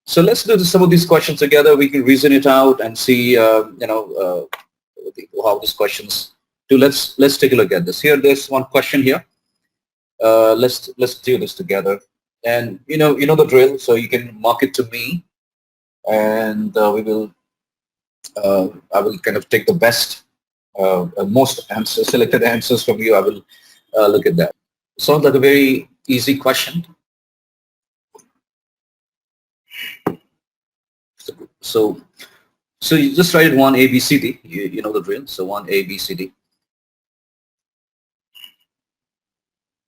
So let's do some of these questions together. We can reason it out and see, how these questions do. Let's take a look at this. Here, there's one question here. Let's do this together. And you know the drill. So you can mark it to me, and we will. I will kind of take the best, most selected answers from you. I will look at that. Sounds like a very easy question. So you just write it 1 A B C D. You know the drill. So 1 A B C D.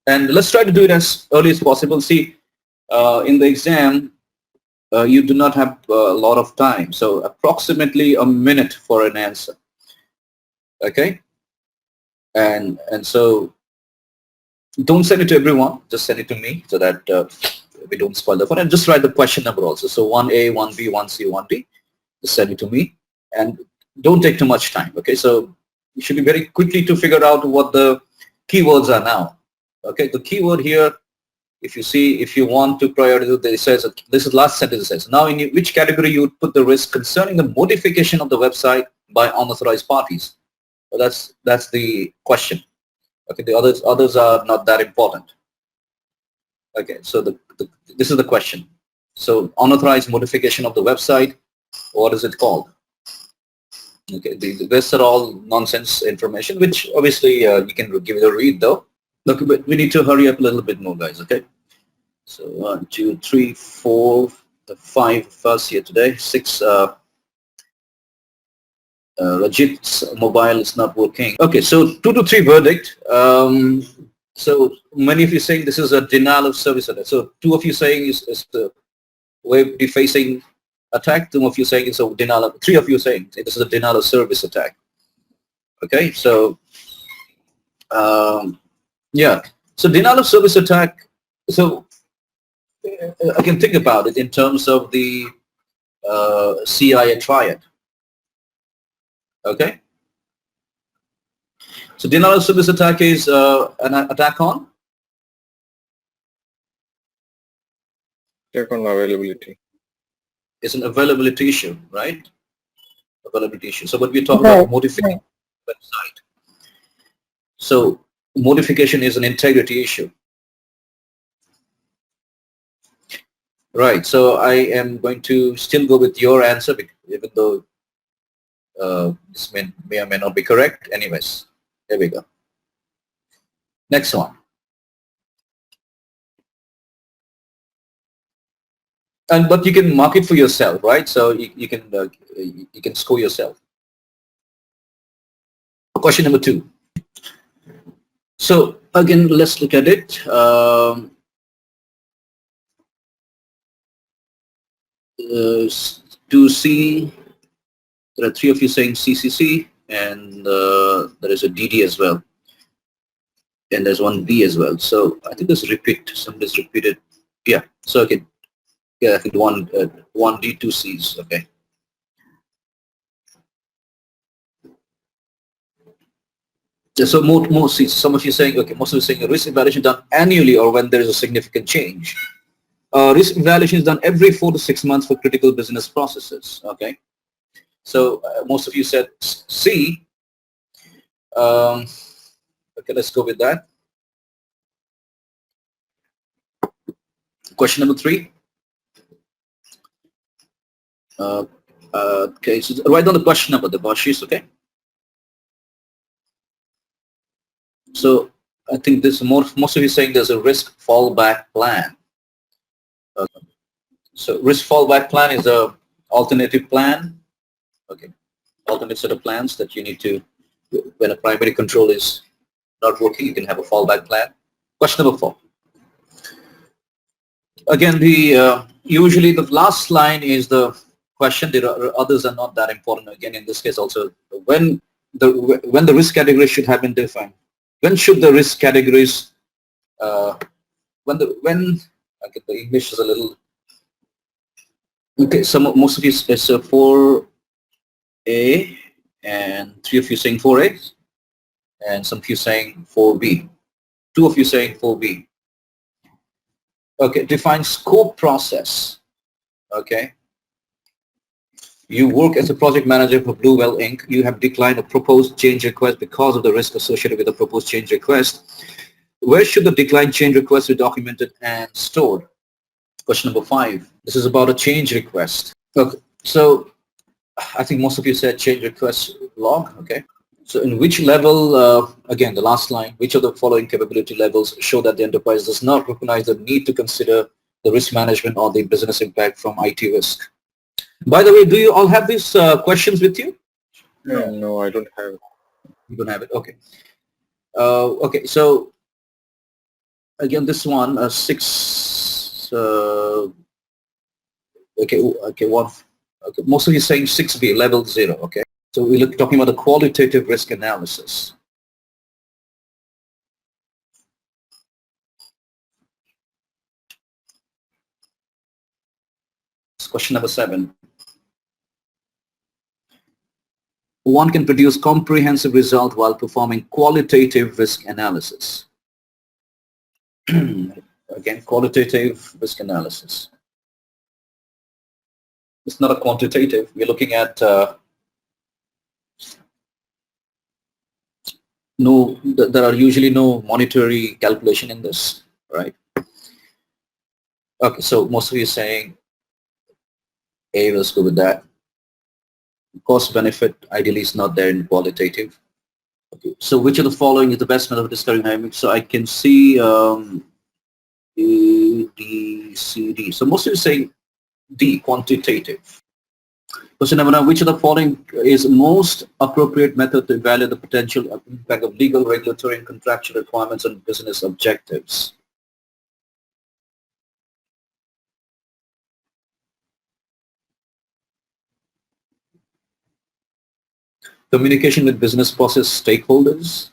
And let's try to do it as early as possible. See, in the exam, you do not have a lot of time. So approximately a minute for an answer. Okay. And so don't send it to everyone. Just send it to me so that we don't spoil the fun. And just write the question number also. So 1A, 1B, 1C, 1D. Just send it to me. And don't take too much time. Okay. So you should be very quickly to figure out what the keywords are now. Okay. The keyword here, if you want to prioritize, it says, this is last sentence, it says, now in which category you would put the risk concerning the modification of the website by unauthorized parties? So that's the question. Okay, the others are not that important. Okay, so this is the question. So unauthorized modification of the website, what is it called? Okay, the rest are all nonsense information, which obviously you can give it a read though. Look, but we need to hurry up a little bit more, guys. Okay, so 1, 2, 3, 4, the 5 first here today. 6. Rajit's mobile is not working. Okay, so 2 to 3 verdict. So many of you saying this is a denial of service attack. So 2 of you saying is the web defacing attack. 2 of you saying it's a denial of, 3 of you saying this is a denial of service attack. Okay, so yeah, so denial of service attack. So I can think about it in terms of the CIA triad. Okay. So denial of service attack is an attack on? Attack on availability. It's an availability issue, right? Availability issue. So, but we're talking about modification website. So modification is an integrity issue. Right. So I am going to still go with your answer, even though this may or may not be correct. Anyways, there we go. Next one. But you can mark it for yourself, right? So you can score yourself. Question number 2. So again, let's look at it. To C, there are 3 of you saying CCC, and there is a DD as well, and there's one B as well. So I think there's repeat. Somebody's repeated. Yeah. So okay. Yeah, I think one D, 2 Cs. Okay. So more Cs. Some of you saying, okay, most of you saying a risk evaluation done annually or when there is a significant change. Risk evaluation is done every 4 to 6 months for critical business processes. Okay. So most of you said C. Okay, let's go with that. Question number 3. Okay, so write down the question number, the Bashi's, okay? So I think this most of you saying there's a risk fallback plan. So risk fallback plan is a alternative plan. Okay, alternate set of plans that you need to, when a primary control is not working, you can have a fallback plan. Question number 4. Again, usually the last line is the question. There are others are not that important. Again, in this case also, when the risk categories should have been defined. When should the risk categories when okay, the English is a little okay. Most of you is 4A, and 3 of you saying 4A, and some of you saying 4B. 2 of you saying 4B. Okay, define scope process. Okay. You work as a project manager for Bluewell Inc. You have declined a proposed change request because of the risk associated with the proposed change request. Where should the declined change request be documented and stored? Question number 5. This is about a change request. Okay. So I think most of you said change request log. Okay. So in which level, again, the last line, which of the following capability levels show that the enterprise does not recognize the need to consider the risk management or the business impact from IT risk? By the way, do you all have these questions with you? No, I don't have. You don't have it. Okay. Okay. So again, this one, 6. Okay. Okay. One. Okay. Most of you saying 6B, level 0. Okay. So we're talking about the qualitative risk analysis. Question number 7. One can produce comprehensive result while performing qualitative risk analysis. Again, qualitative risk analysis. It's not a quantitative. We're looking at there are usually no monetary calculation in this, right? Okay, so most of you are saying A, let's go with that. Cost benefit ideally is not there in qualitative. Okay, so which of the following is the best method of discovering dynamics? So I can see A, D, C, D. So most of you are saying D, quantitative. Question number 9, which of the following is most appropriate method to evaluate the potential impact of legal, regulatory, and contractual requirements on business objectives? Communication with business process stakeholders,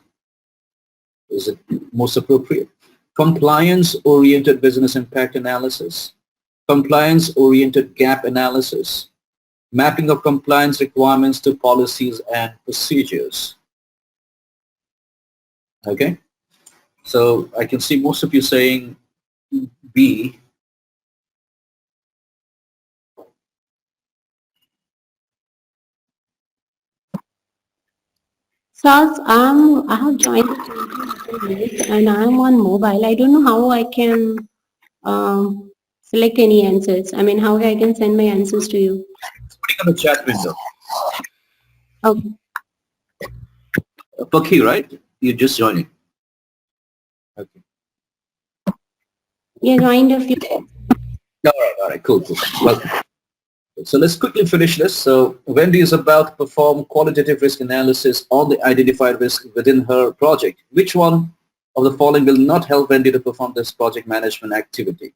is it most appropriate? Compliance-oriented business impact analysis, compliance-oriented gap analysis, mapping of compliance requirements to policies and procedures. Okay, so I can see most of you saying B. SAAZ, I have joined the list and I'm on mobile. I don't know how I can select any answers. I mean, how I can send my answers to you. Putting on the chat window. Okay. Paki, right? You're just joining. Okay. Yeah, joined a few. All right, cool. Well, so let's quickly finish this. So Wendy is about to perform qualitative risk analysis on the identified risk within her project. Which one of the following will not help Wendy to perform this project management activity?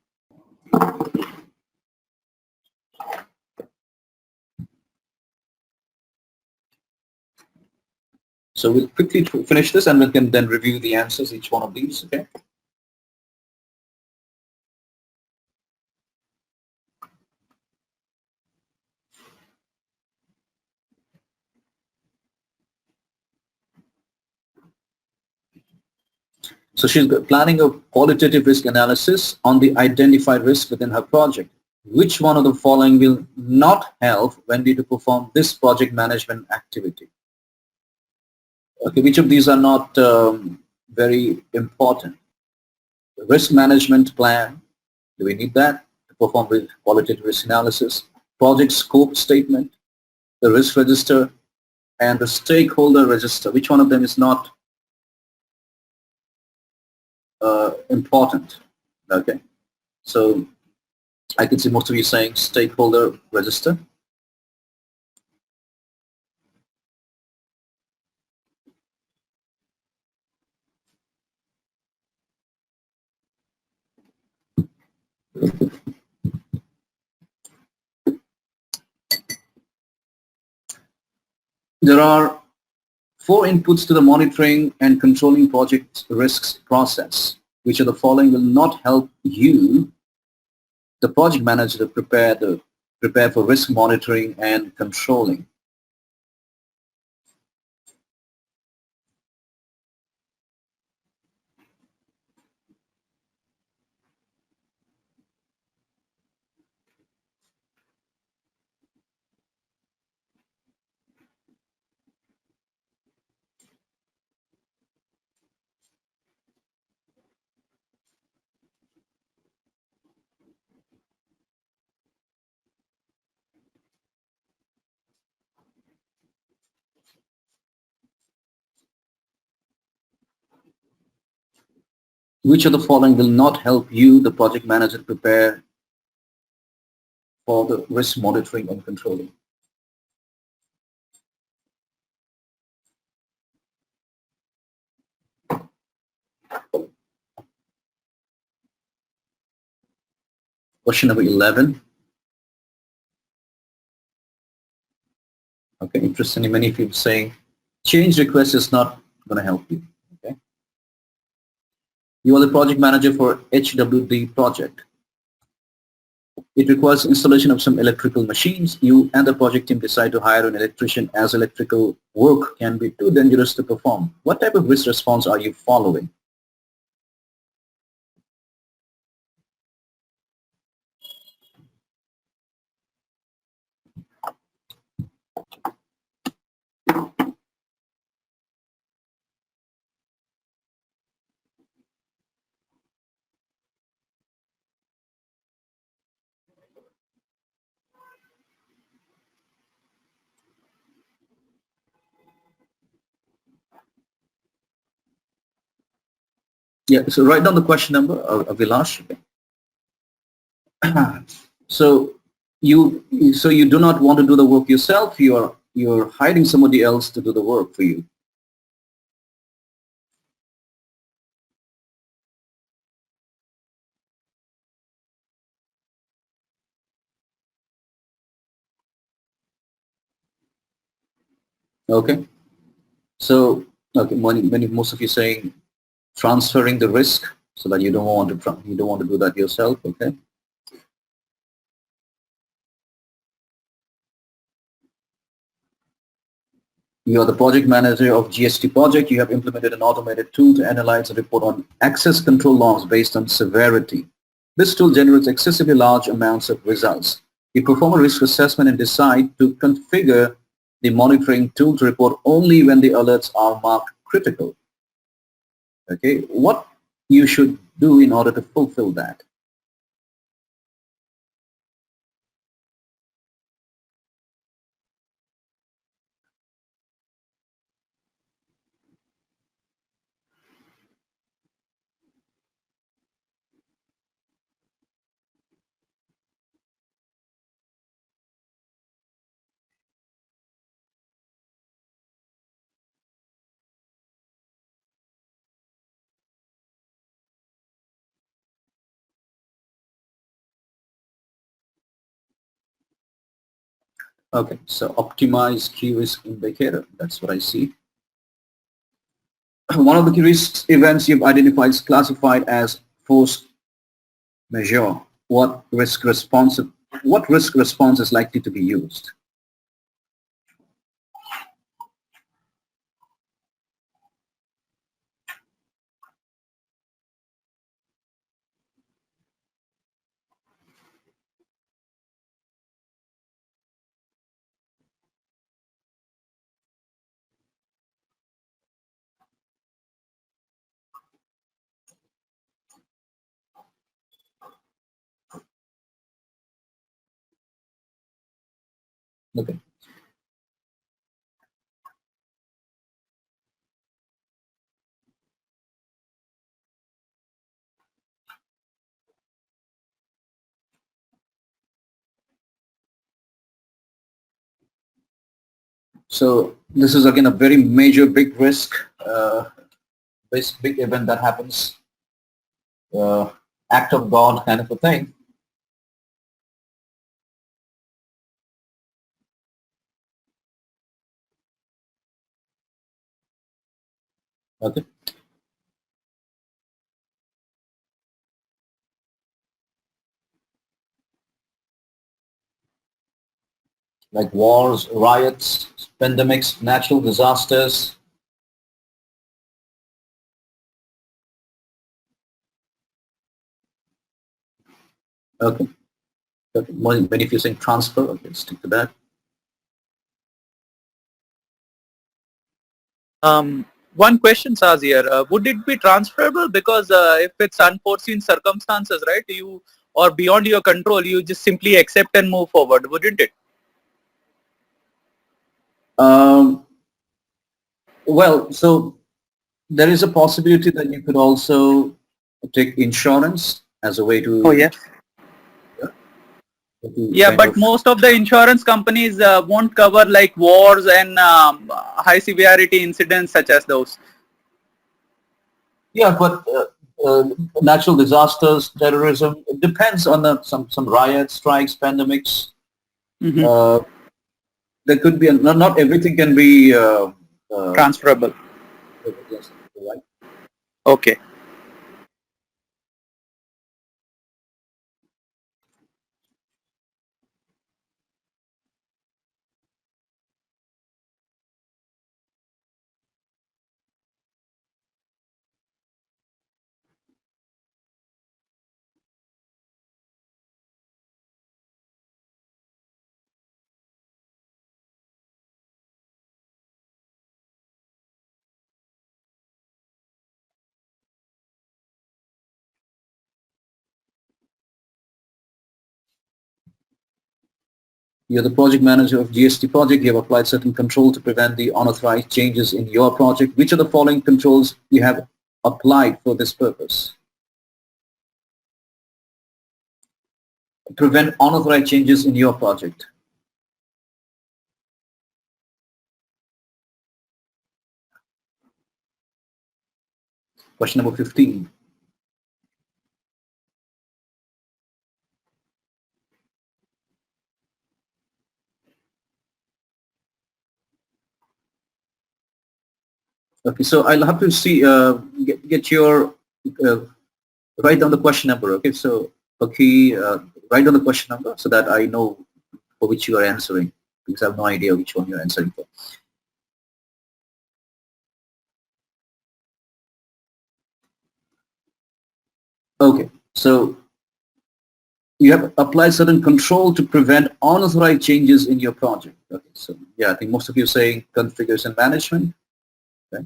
So we'll quickly finish this and we can then review the answers, each one of these, okay? So she's planning a qualitative risk analysis on the identified risk within her project. Which one of the following will not help Wendy to perform this project management activity? Okay, which of these are not very important? The risk management plan, do we need that to perform with qualitative risk analysis? Project scope statement, the risk register, and the stakeholder register. Which one of them is not important? Okay, so I can see most of you saying stakeholder register. There are 4 inputs to the monitoring and controlling project risks process. Which of the following will not help you, the project manager, to prepare for risk monitoring and controlling? Which of the following will not help you, the project manager, prepare for the risk monitoring and controlling? Question number 11. Okay, interestingly, many people saying change request is not going to help you. Okay, you are the project manager for HWD project. It requires installation of some electrical machines. You and the project team decide to hire an electrician as electrical work can be too dangerous to perform. What type of risk response are you following? Yeah, so write down the question number, Vilash. So you do not want to do the work yourself. You're hiring somebody else to do the work for you. Okay. So okay, most of you saying transferring the risk so that you don't want to do that yourself. Okay. You are the project manager of GST project. You have implemented an automated tool to analyze and report on access control logs based on severity. This tool generates excessively large amounts of results. You perform a risk assessment and decide to configure the monitoring tool to report only when the alerts are marked critical. Okay, what you should do in order to fulfill that? Okay, so optimize key risk indicator. That's what I see. One of the key risk events you've identified is classified as force majeure. What risk response is likely to be used? Okay. So this is again a very major, big risk, big event that happens, act of God kind of a thing. Okay. Like wars, riots, pandemics, natural disasters. Okay. Okay. When if you're saying transfer, okay, stick to that. One question, Saz, here. Would it be transferable? Because if it's unforeseen circumstances, right, you or beyond your control, you just simply accept and move forward, wouldn't it? Well, so there is a possibility that you could also take insurance as a way to, Oh yeah. Yeah, kind but of, most of the insurance companies won't cover like wars and high severity incidents such as those. yeah, but natural disasters, terrorism, it depends on some riots, strikes, pandemics. Mhm. There could be not everything can be Transferable. yes, right. Okay. You're the project manager of GST project. You have applied certain control to prevent the unauthorized changes in your project. Which of the following controls you have applied for this purpose? Prevent unauthorized changes in your project. Question number 15. Okay, so I'll have to see, get your, uh, write down the question number. Okay, so, okay, write down the question number so that I know for which you are answering, because I have no idea which one you're answering for. Okay, so you have applied certain control to prevent unauthorized changes in your project. Okay, so yeah, I think most of you are saying configuration management. Okay.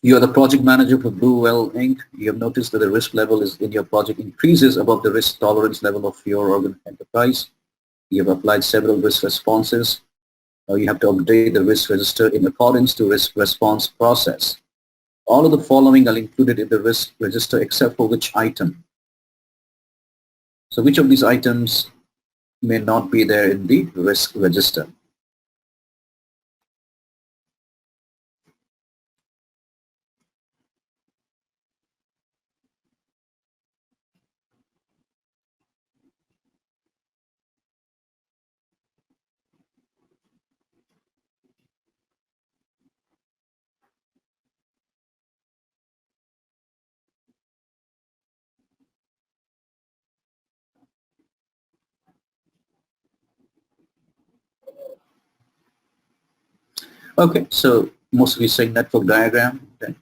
You are the project manager for Blue Well Inc. You have noticed that the risk level is in your project increases above the risk tolerance level of your enterprise. You have applied several risk responses. You have to update the risk register in accordance to risk response process. All of the following are included in the risk register except for which item? So which of these items may not be there in the risk register? Okay, so most of you saying network diagram. Okay.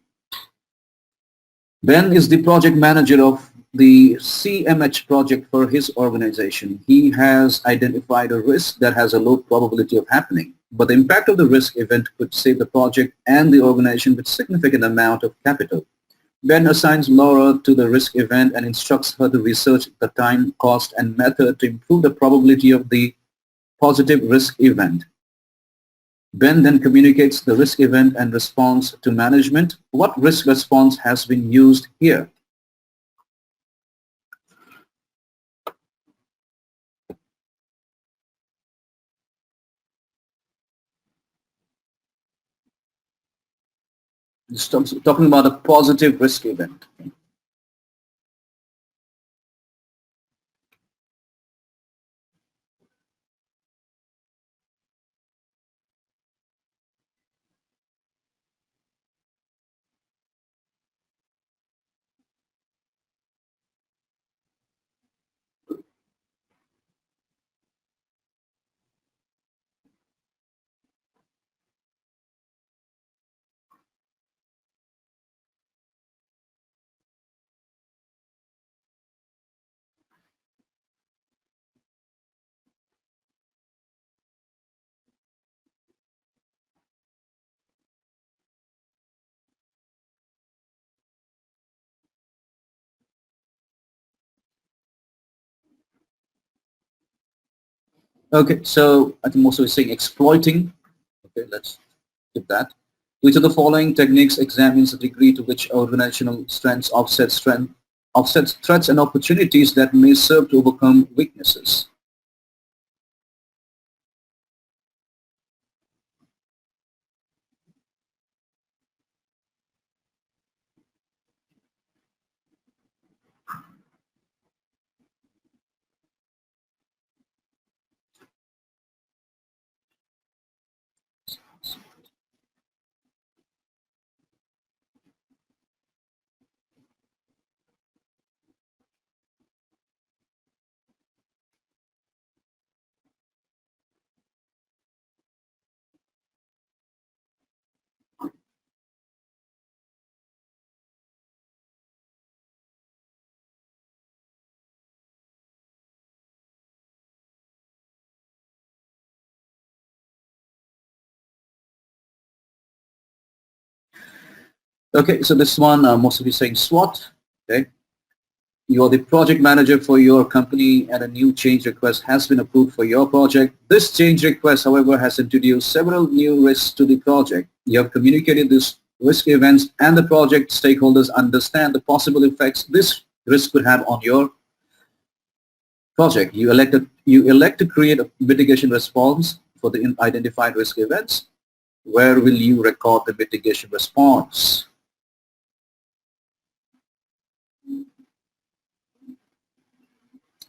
Ben is the project manager of the CMH project for his organization. He has identified a risk that has a low probability of happening, but the impact of the risk event could save the project and the organization with significant amount of capital. Ben assigns Laura to the risk event and instructs her to research the time, cost, and method to improve the probability of the positive risk event. Ben then communicates the risk event and response to management. What risk response has been used here? Talking about a positive risk event. Okay, so I think most of it is saying exploiting. Okay, let's skip that. Which of the following techniques examines the degree to which organizational strengths offsets threats and opportunities that may serve to overcome weaknesses? Okay, so this one, most of you saying SWOT. Okay, you are the project manager for your company and a new change request has been approved for your project. This change request, however, has introduced several new risks to the project. You have communicated these risk events and the project stakeholders understand the possible effects this risk could have on your project. You elect to create a mitigation response for the identified risk events. Where will you record the mitigation response?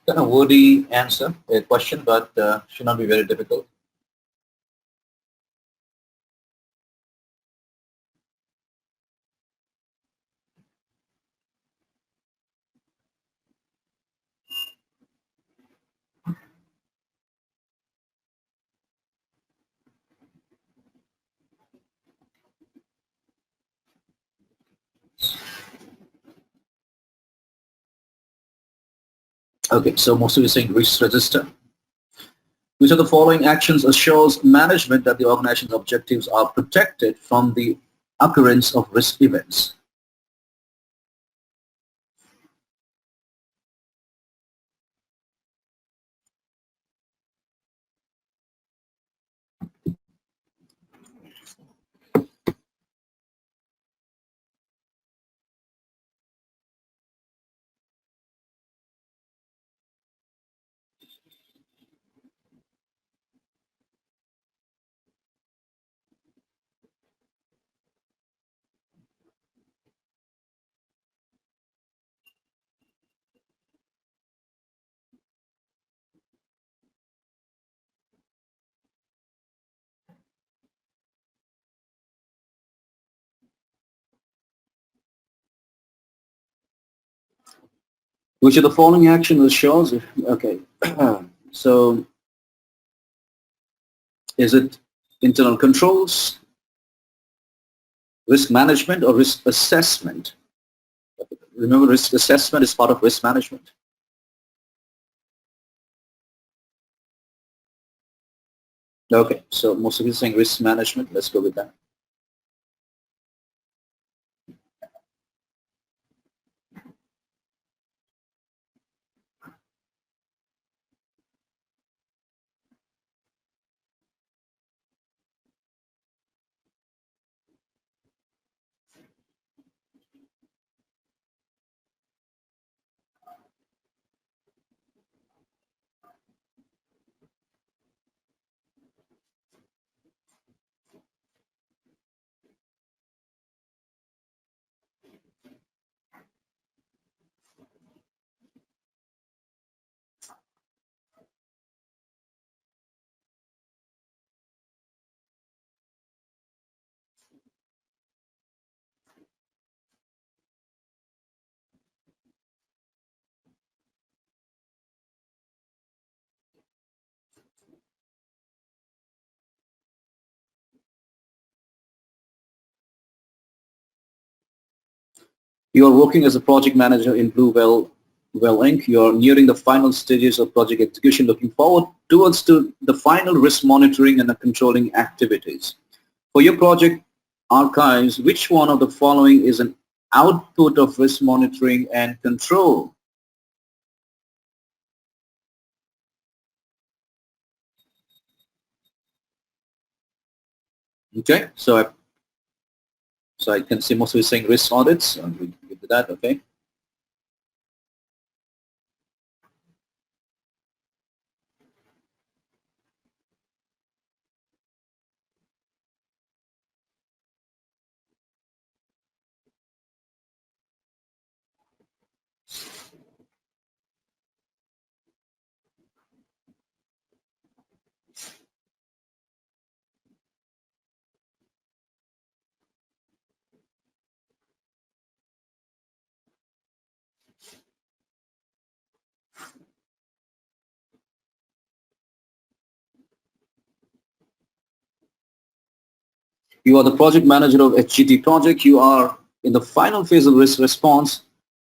Kind of wordy answer, a question, but should not be very difficult. Okay, so most of you are saying risk register. Which of the following actions assures management that the organization's objectives are protected from the occurrence of risk events? Which of the following actions assures, okay, so is it internal controls, risk management, or risk assessment? Remember, risk assessment is part of risk management. Okay, so most of you are saying risk management. Let's go with that. You are working as a project manager in Well Inc. You are nearing the final stages of project execution, looking forward towards the final risk monitoring and the controlling activities. For your project archives, which one of the following is an output of risk monitoring and control? Okay, so I can see most of you saying risk audits. We did that. Okay. You are the project manager of HGT project. You are in the final phase of risk response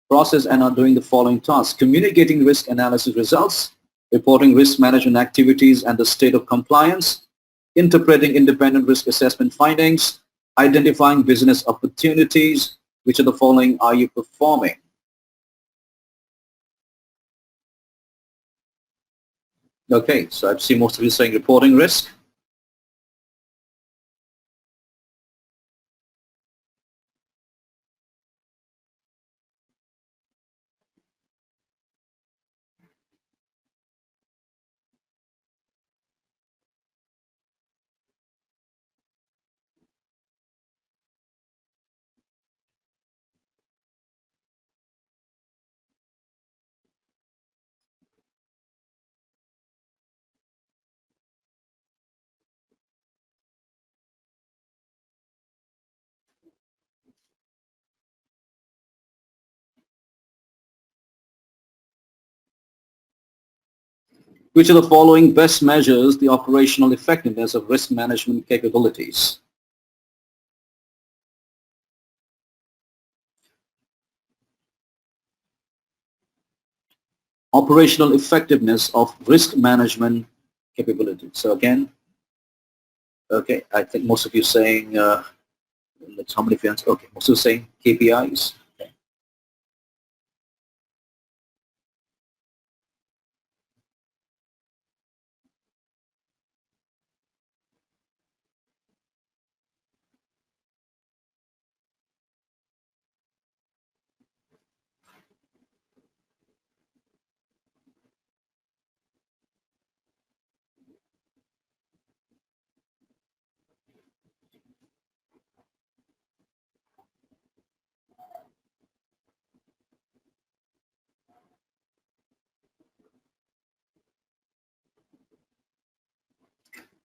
process and are doing the following tasks: communicating risk analysis results, reporting risk management activities and the state of compliance, interpreting independent risk assessment findings, identifying business opportunities. Which of the following are you performing? Okay, so I've seen most of you saying reporting risk. Which of the following best measures the operational effectiveness of risk management capabilities? Operational effectiveness of risk management capabilities. So again, okay, I think most of you saying, let's how many fans? Okay, most of you saying KPIs. Okay.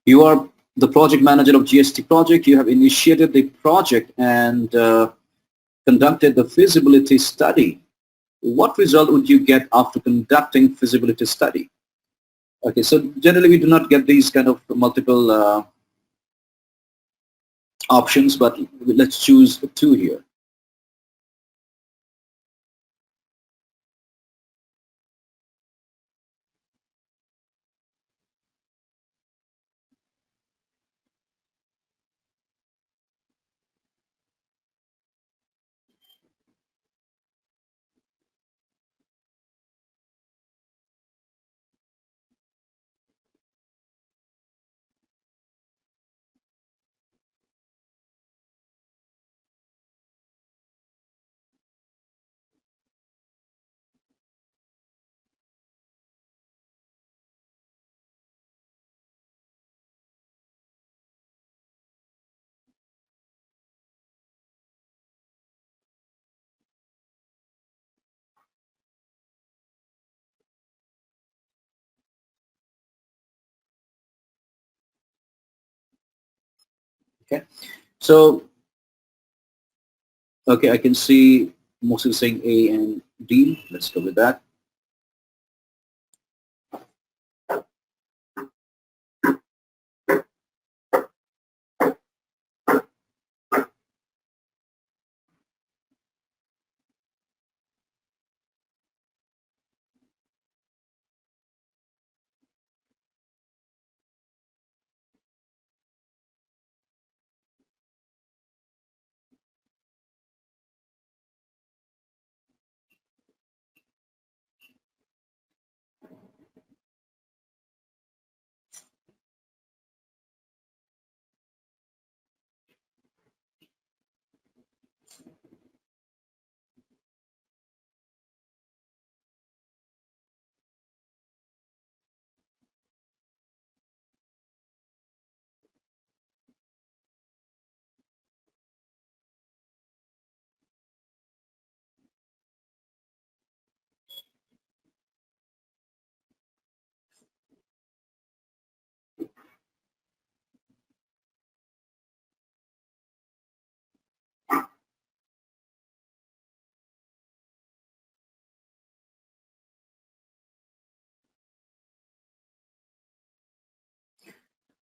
You are the project manager of GST project. You have initiated the project and conducted the feasibility study. What result would you get after conducting feasibility study? Okay, so generally we do not get these kind of multiple options, but let's choose two here. Okay, so okay, I can see mostly saying A and D. Let's go with that.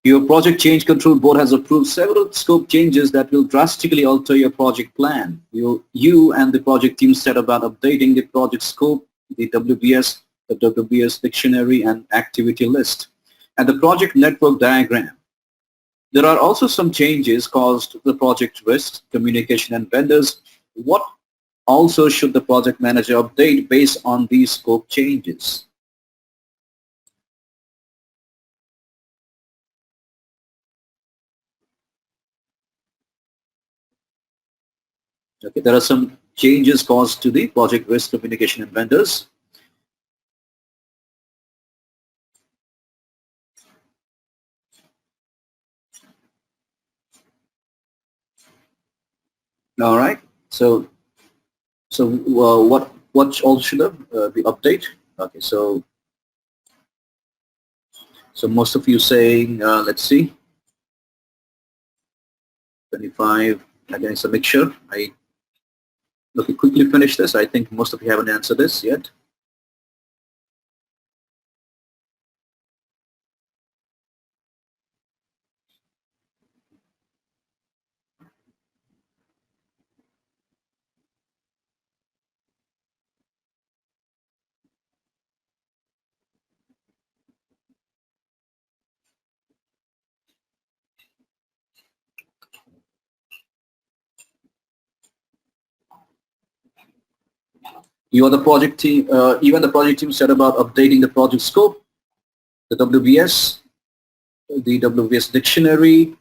Your project change control board has approved several scope changes that will drastically alter your project plan. You and the project team set about updating the project scope, the WBS dictionary and activity list, and the project network diagram. There are also some changes caused to the project risk, communication and vendors. What also should the project manager update based on these scope changes? Okay, there are some changes caused to the project risk, communication and vendors. All right. So what all should be update? Okay. So most of you saying, let's see, 25. Again, it's a mixture. Let me quickly finish this. I think most of you haven't answered this yet. You are the project team. Even the project team said about updating the project scope, the WBS dictionary,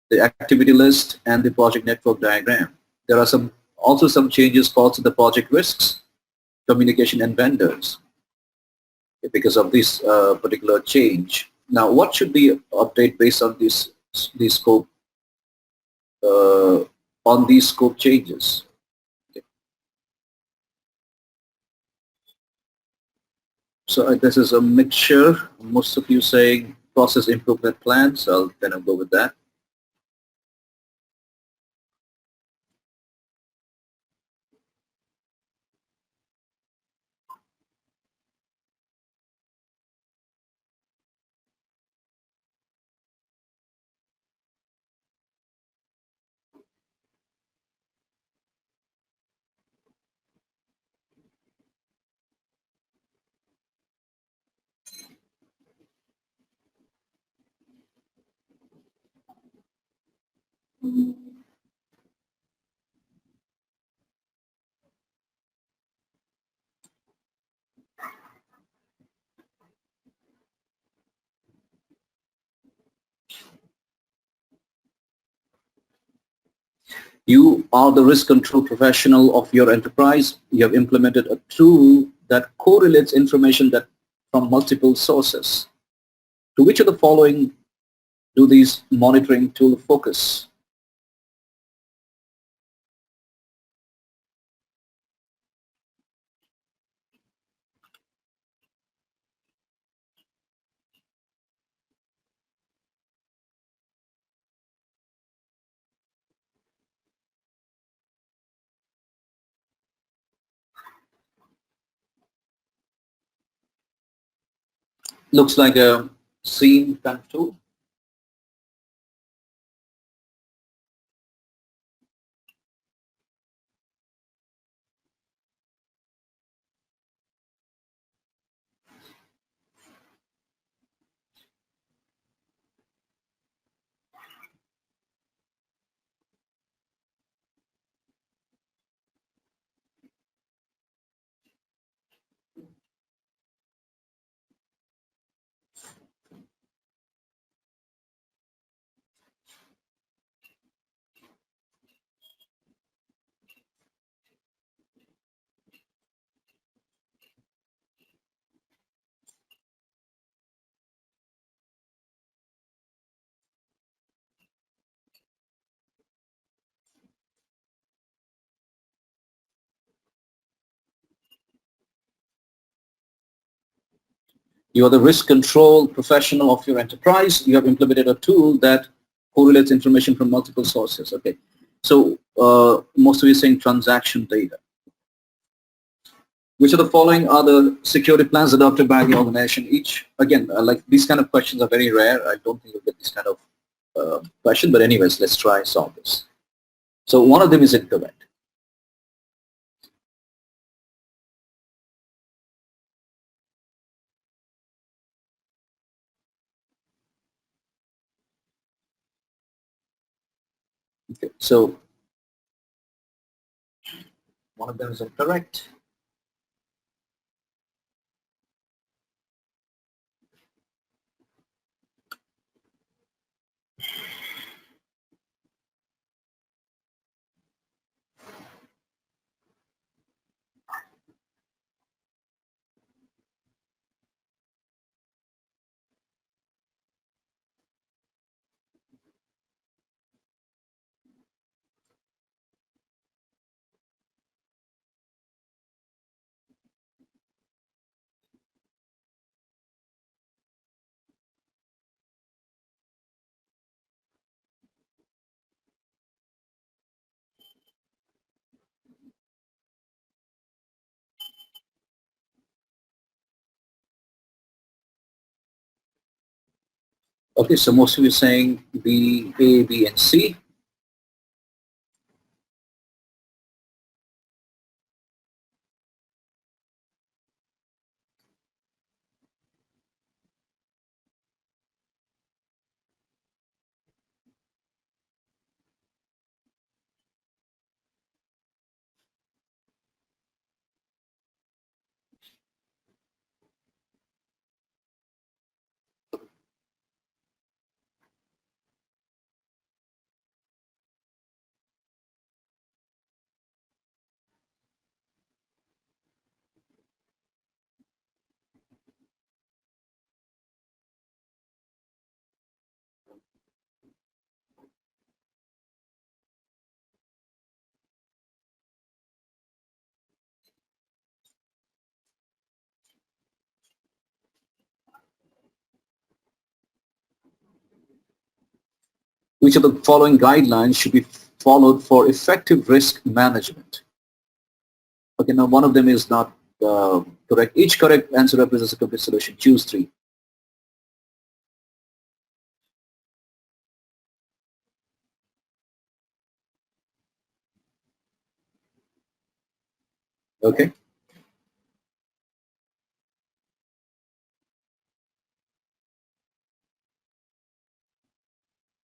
the activity list, and the project network diagram. There are also some changes caused to the project risks, communication, and vendors because of this particular change. Now, what should be update based on these scope changes? So this is a mixture. Most of you saying process improvement plan, so I'll kind of go with that. You are the risk control professional of your enterprise. You have implemented a tool that correlates information from multiple sources. To which of the following do these monitoring tool focus? Looks like a scene kind of tool. You are the risk control professional of your enterprise. You have implemented a tool that correlates information from multiple sources. Okay, so most of you saying transaction data. Which of the following are the security plans adopted by the organization? Each, again, like these kind of questions are very rare. I don't think you'll get this kind of question, but anyways, let's try solve this. So one of them is incorrect. Okay, so one of them is incorrect. Okay, so most of you are saying B, A, B, and C. Which of the following guidelines should be followed for effective risk management? Okay, now one of them is not correct. Each correct answer represents a complete solution. Choose three. Okay.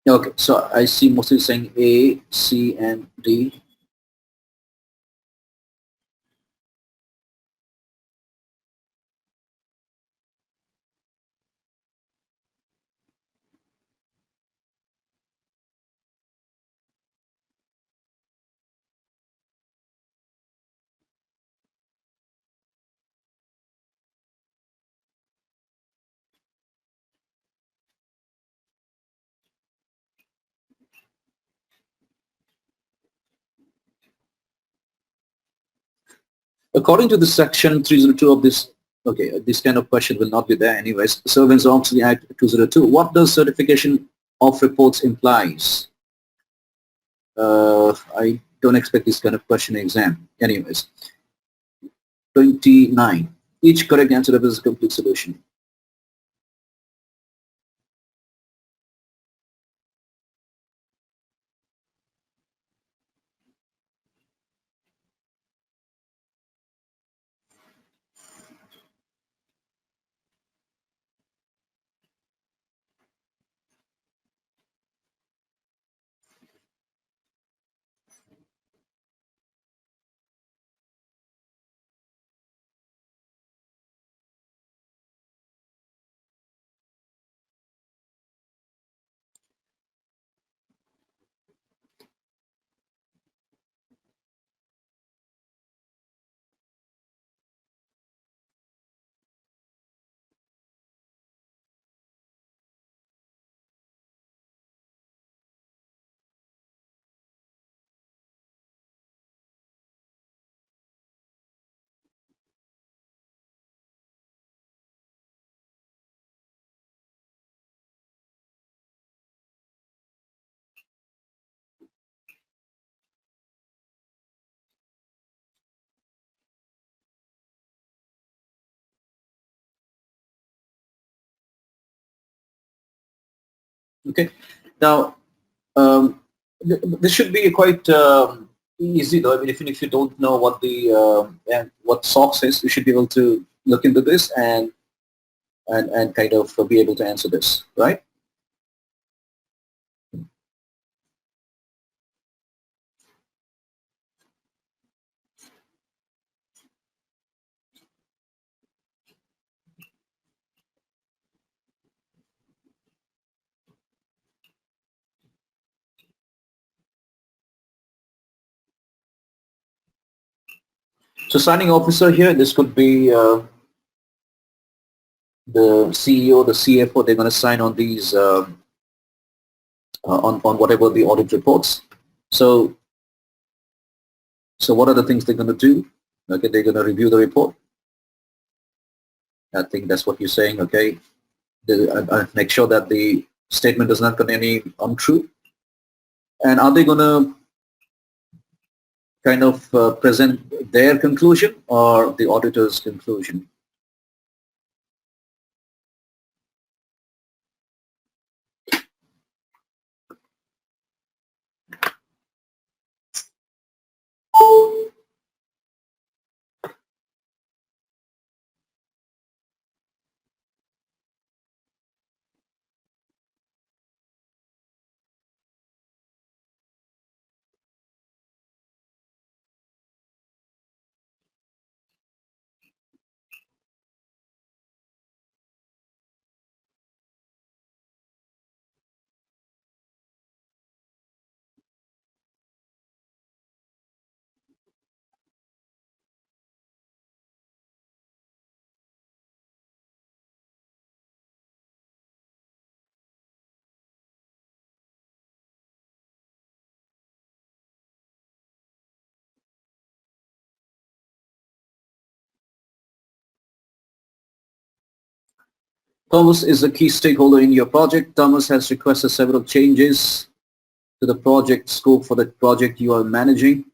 Okay, so I see mostly saying A, C, and D. According to the section 302 of this, okay, this kind of question will not be there anyways. Sarbanes-Oxley Act 202. What does certification of reports implies? I don't expect this kind of question in exam. Anyways, 29. Each correct answer represents a complete solution. Okay. Now, this should be quite easy though. I mean, even if you don't know what the and what SOX is, you should be able to look into this and kind of be able to answer this, right? So signing officer here, this could be the CEO, the CFO. They're going to sign on these on whatever the audit reports. So what are the things they're going to do? Okay, they're going to review the report. I think that's what you're saying. Okay, make sure that the statement does not contain any untruth. And are they going to kind of present their conclusion or the auditor's conclusion? Thomas is a key stakeholder in your project. Thomas has requested several changes to the project scope for the project you are managing.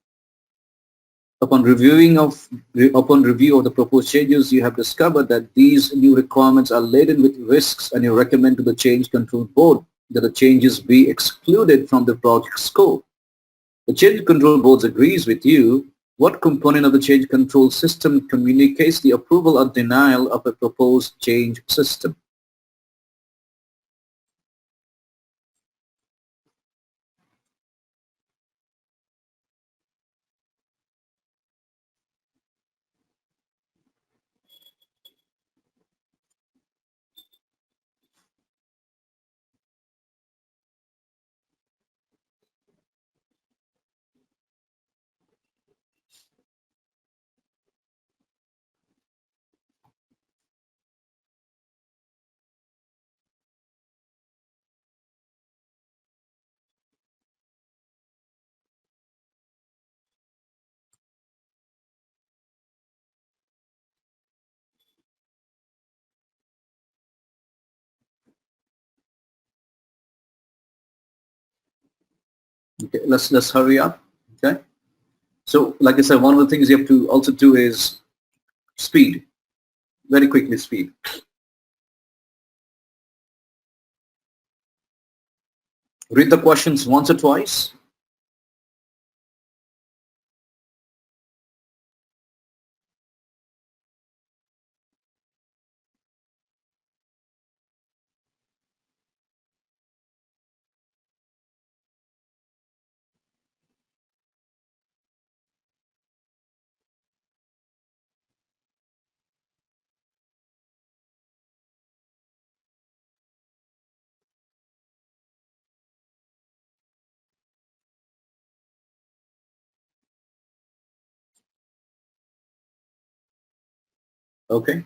Upon review of the proposed changes, you have discovered that these new requirements are laden with risks, and you recommend to the change control board that the changes be excluded from the project scope. The change control board agrees with you. What component of the change control system communicates the approval or denial of a proposed change system? Okay, let's hurry up. Okay. So like I said, one of the things you have to also do is speed. Very quickly speed. Read the questions once or twice. Okay.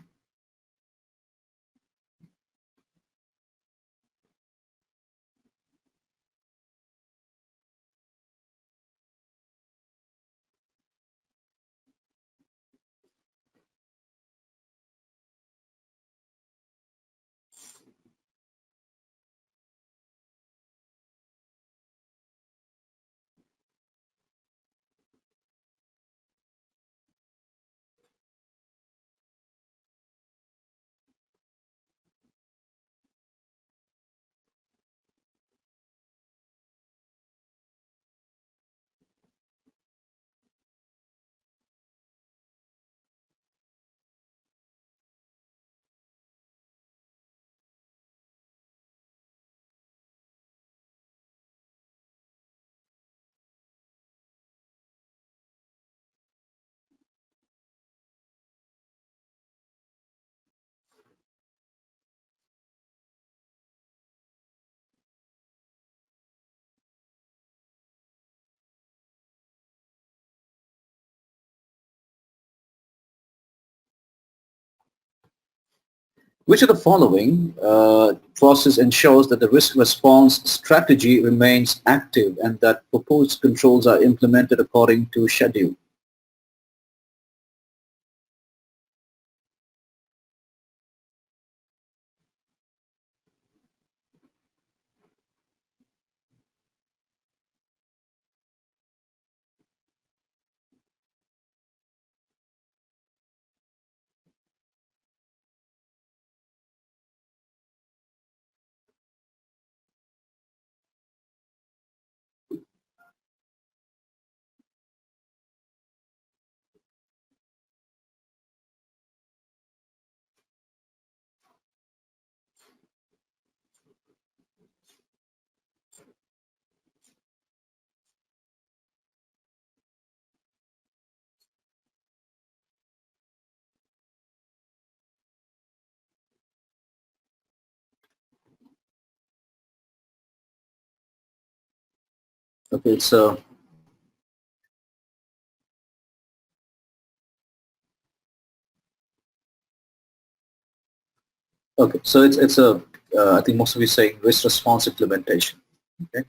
Which of the following process ensures that the risk response strategy remains active and that proposed controls are implemented according to schedule? Okay, so it's a I think most of you saying risk response implementation. Okay.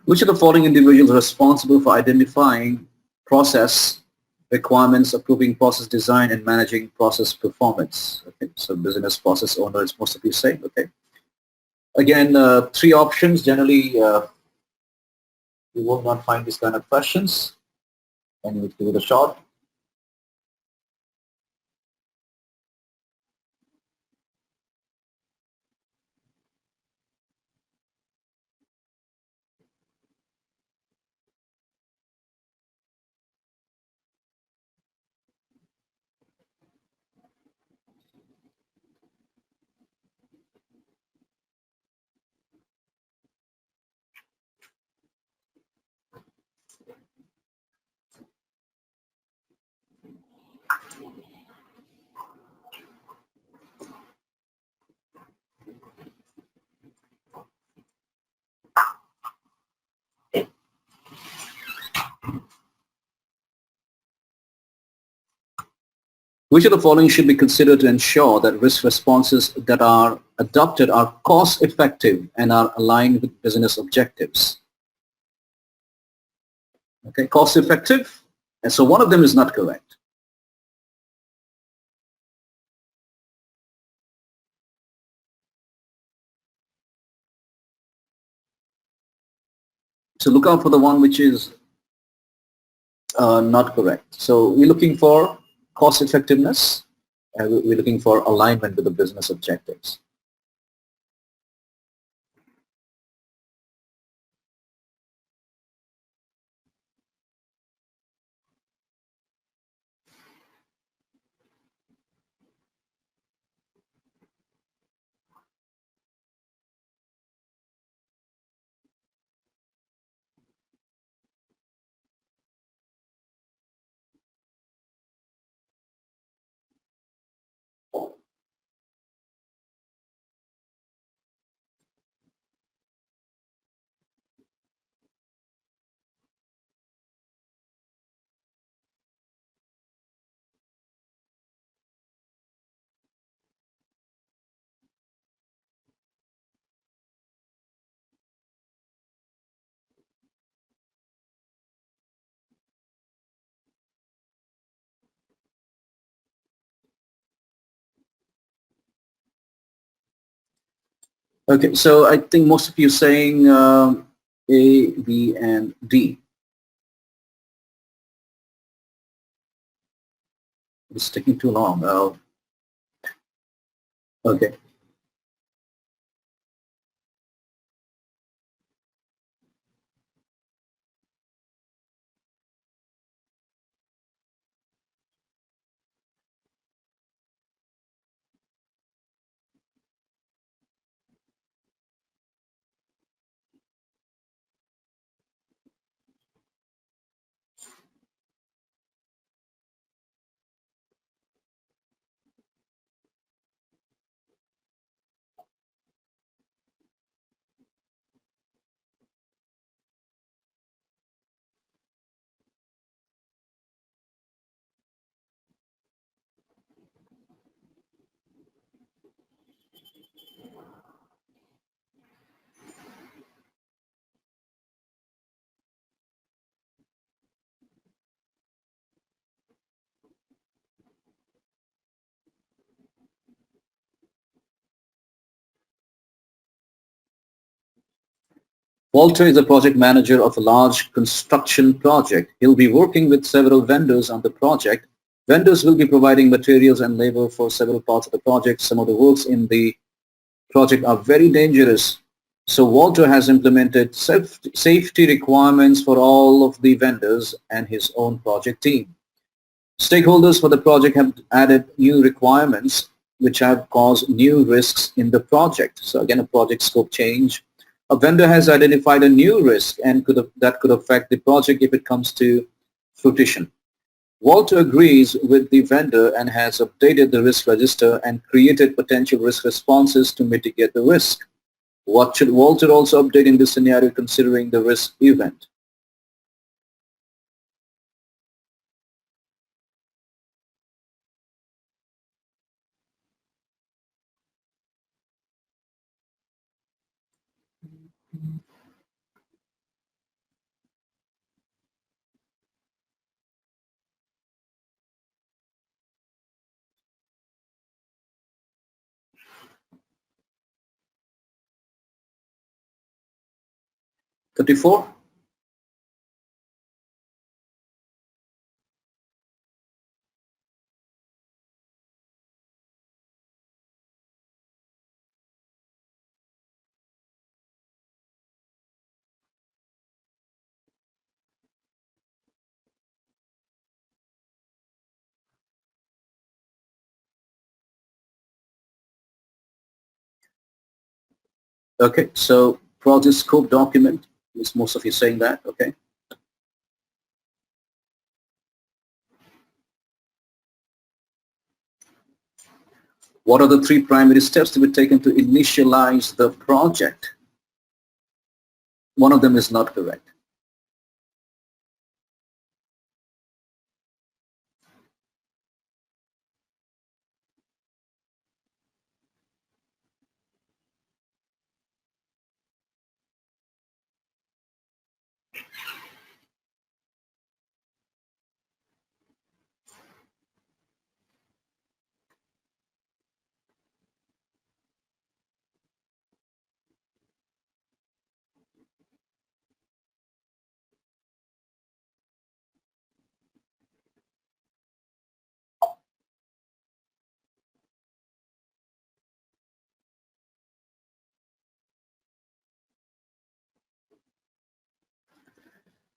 Which of the following individuals are responsible for identifying process requirements, approving process design, and managing process performance? Okay, so business process owner is most of you saying. Okay. Again, three options. Generally, you will not find these kind of questions, and you give it a shot. Which of the following should be considered to ensure that risk responses that are adopted are cost effective and are aligned with business objectives? Okay, cost effective. And so one of them is not correct. So look out for the one which is not correct. So we're looking for cost effectiveness and we're looking for alignment with the business objectives. Okay, so I think most of you saying A, B, and D. It's taking too long. Okay. Walter is a project manager of a large construction project. He'll be working with several vendors on the project. Vendors will be providing materials and labor for several parts of the project. Some of the works in the project are very dangerous. So Walter has implemented safety requirements for all of the vendors and his own project team. Stakeholders for the project have added new requirements which have caused new risks in the project. So again, a project scope change. A vendor has identified a new risk and that could affect the project if it comes to fruition. Walter agrees with the vendor and has updated the risk register and created potential risk responses to mitigate the risk. What should Walter also update in this scenario considering the risk event? $34? Okay, so project scope document, is most of you saying that, okay? What are the three primary steps to be taken to initialize the project? One of them is not correct.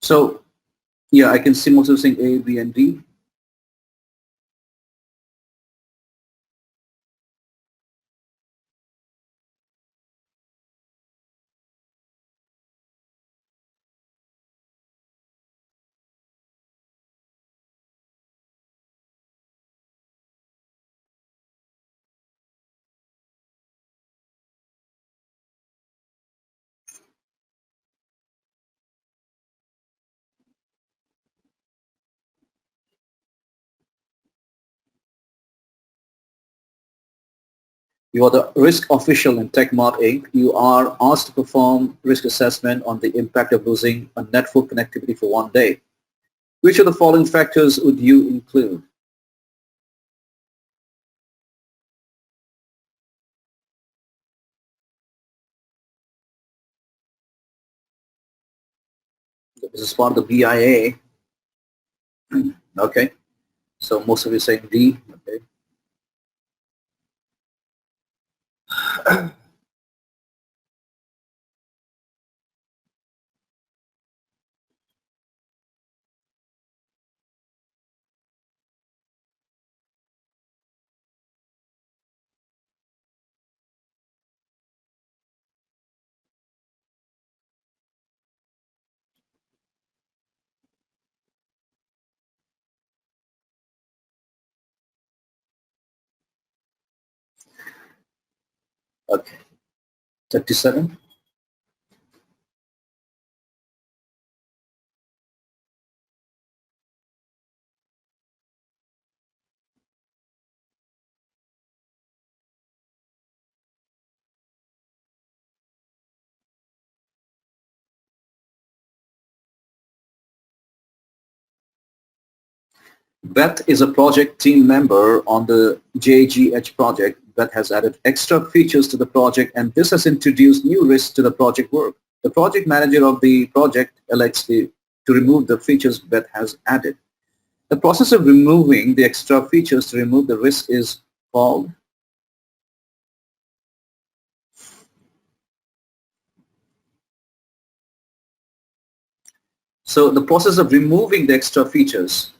So, yeah, I can see most of you saying A, B, and D. You are the risk official in TechMart Inc. You are asked to perform risk assessment on the impact of losing a network connectivity for one day. Which of the following factors would you include? This is part of the BIA. Okay. So most of you saying D. Okay. Okay. 37. Beth is a project team member on the JGH project. Beth has added extra features to the project, and this has introduced new risks to the project work. The project manager of the project elects to remove the features Beth has added. The process of removing the extra features to remove the risk is called. So the process of removing the extra features,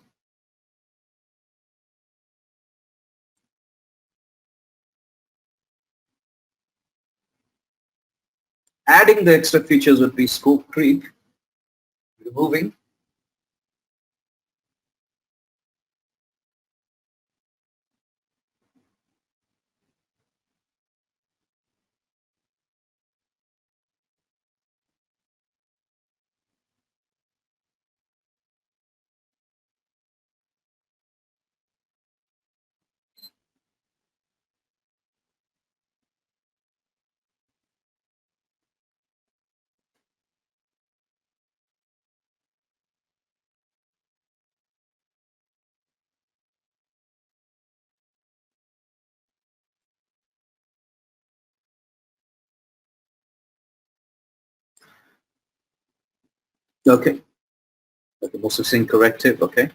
adding the extra features would be scope creep, removing. Okay. The most succinct corrective, okay.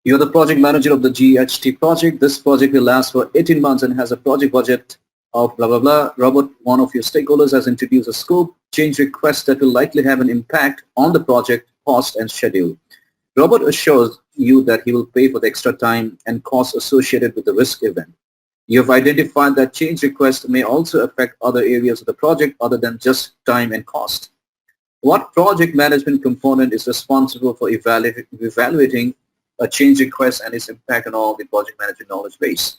You're the project manager of the GHT project. This project will last for 18 months and has a project budget of blah, blah, blah. Robert, one of your stakeholders, has introduced a scope change request that will likely have an impact on the project cost and schedule. Robert assures you that he will pay for the extra time and costs associated with the risk event. You have identified that change request may also affect other areas of the project other than just time and cost. What project management component is responsible for evaluating a change request and its impact on all the project management knowledge base?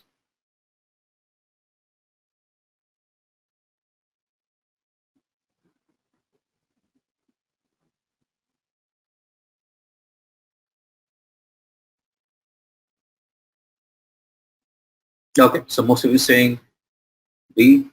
Okay, so most of you saying B.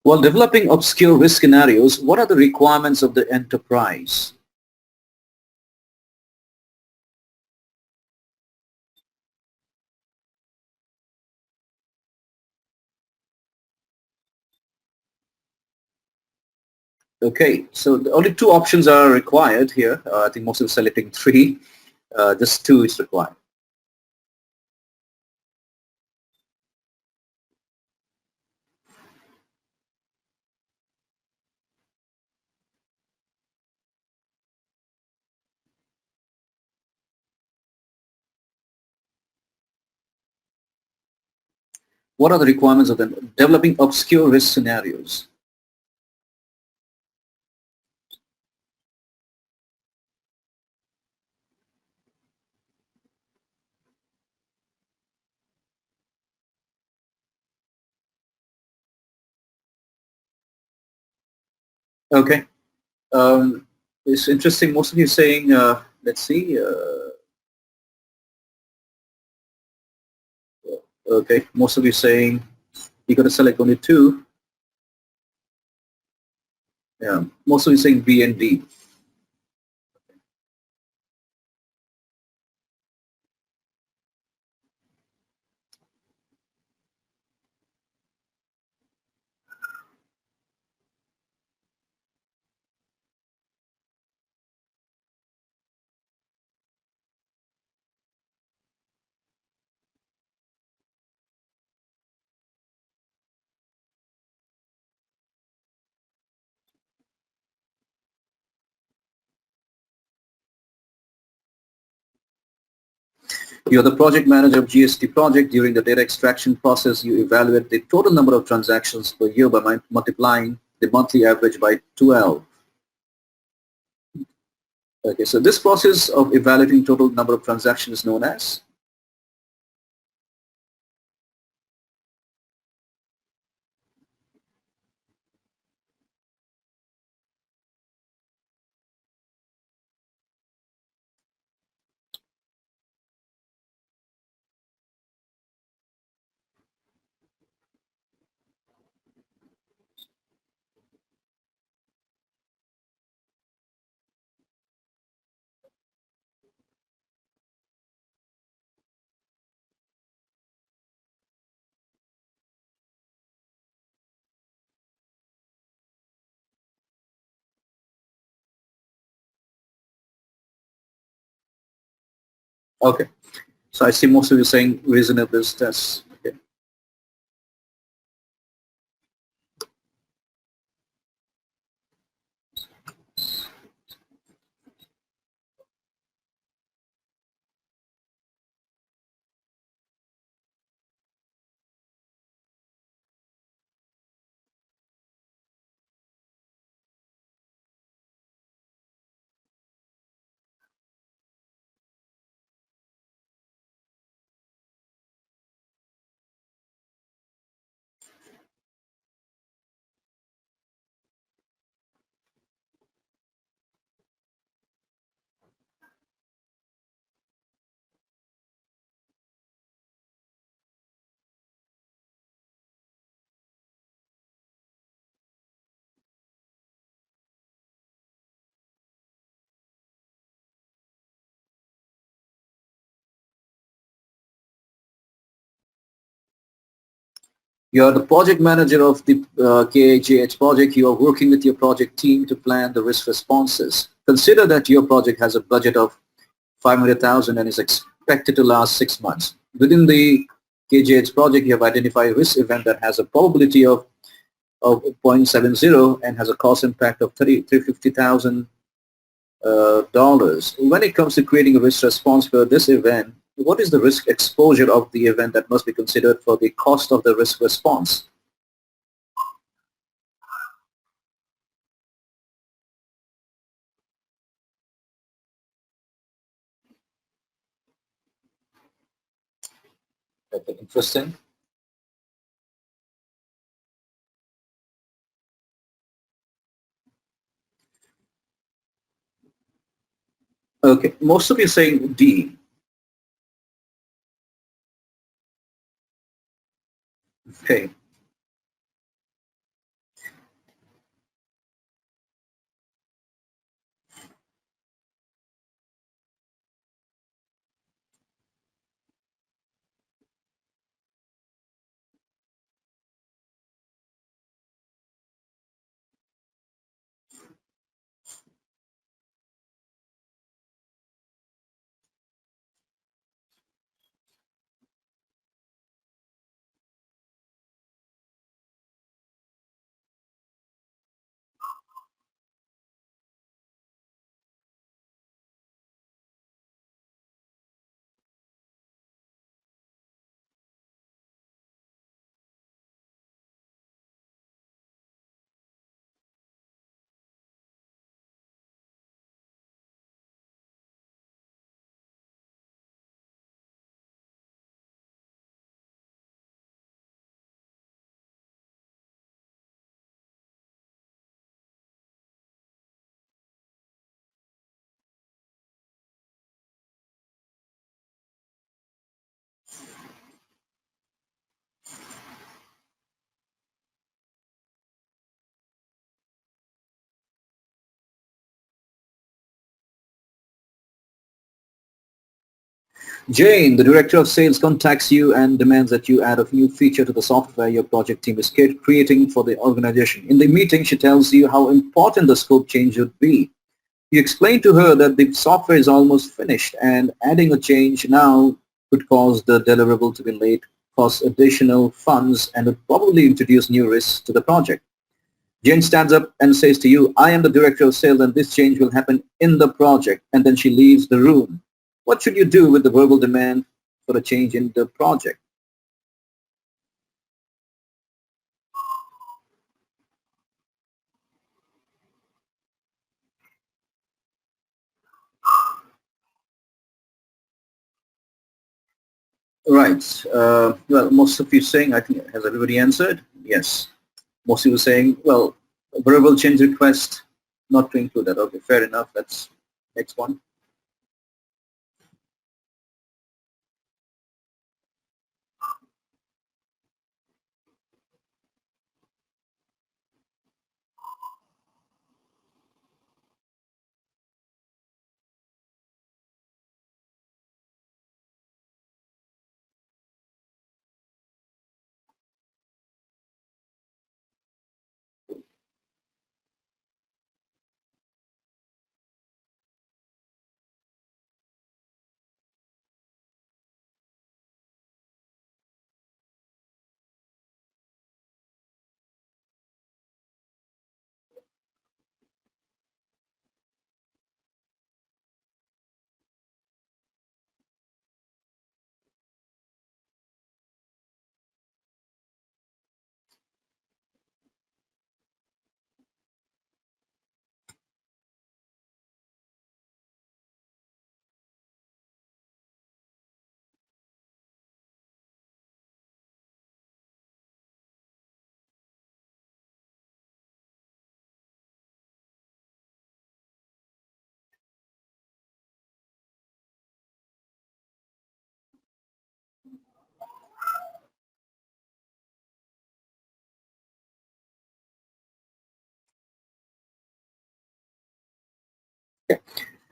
While developing obscure risk scenarios, what are the requirements of the enterprise? Okay, so the only two options are required here. I think most of selecting three. Just two is required. What are the requirements of the developing obscure risk scenarios? Okay. It's interesting. Most of you saying, let's see. Okay, most of you saying you got to select only two. Yeah, most of you saying B and D. You're the project manager of GST project. During the data extraction process, you evaluate the total number of transactions per year by multiplying the monthly average by 12. Okay, so this process of evaluating total number of transactions is known as? Okay, so I see most of you saying reasonableness tests. Okay. You're the project manager of the KJH project. You are working with your project team to plan the risk responses. Consider that your project has a budget of 500,000 and is expected to last 6 months. Within the KJH project, you have identified a risk event that has a probability of 0.70 and has a cost impact of $350,000. When it comes to creating a risk response for this event, what is the risk exposure of the event that must be considered for the cost of the risk response? Okay, interesting. Okay, most of you saying D. Okay. Jane, the director of sales, contacts you and demands that you add a new feature to the software your project team is creating for the organization. In the meeting, she tells you how important the scope change would be. You explain to her that the software is almost finished and adding a change now could cause the deliverable to be late, cost additional funds, and would probably introduce new risks to the project. Jane stands up and says to you, I am the director of sales and this change will happen in the project. And then she leaves the room. What should you do with the verbal demand for a change in the project? Right. Well, most of you saying, I think, has everybody answered? Yes. Most of you saying, well, verbal change request, not to include that. Okay, fair enough. That's next one.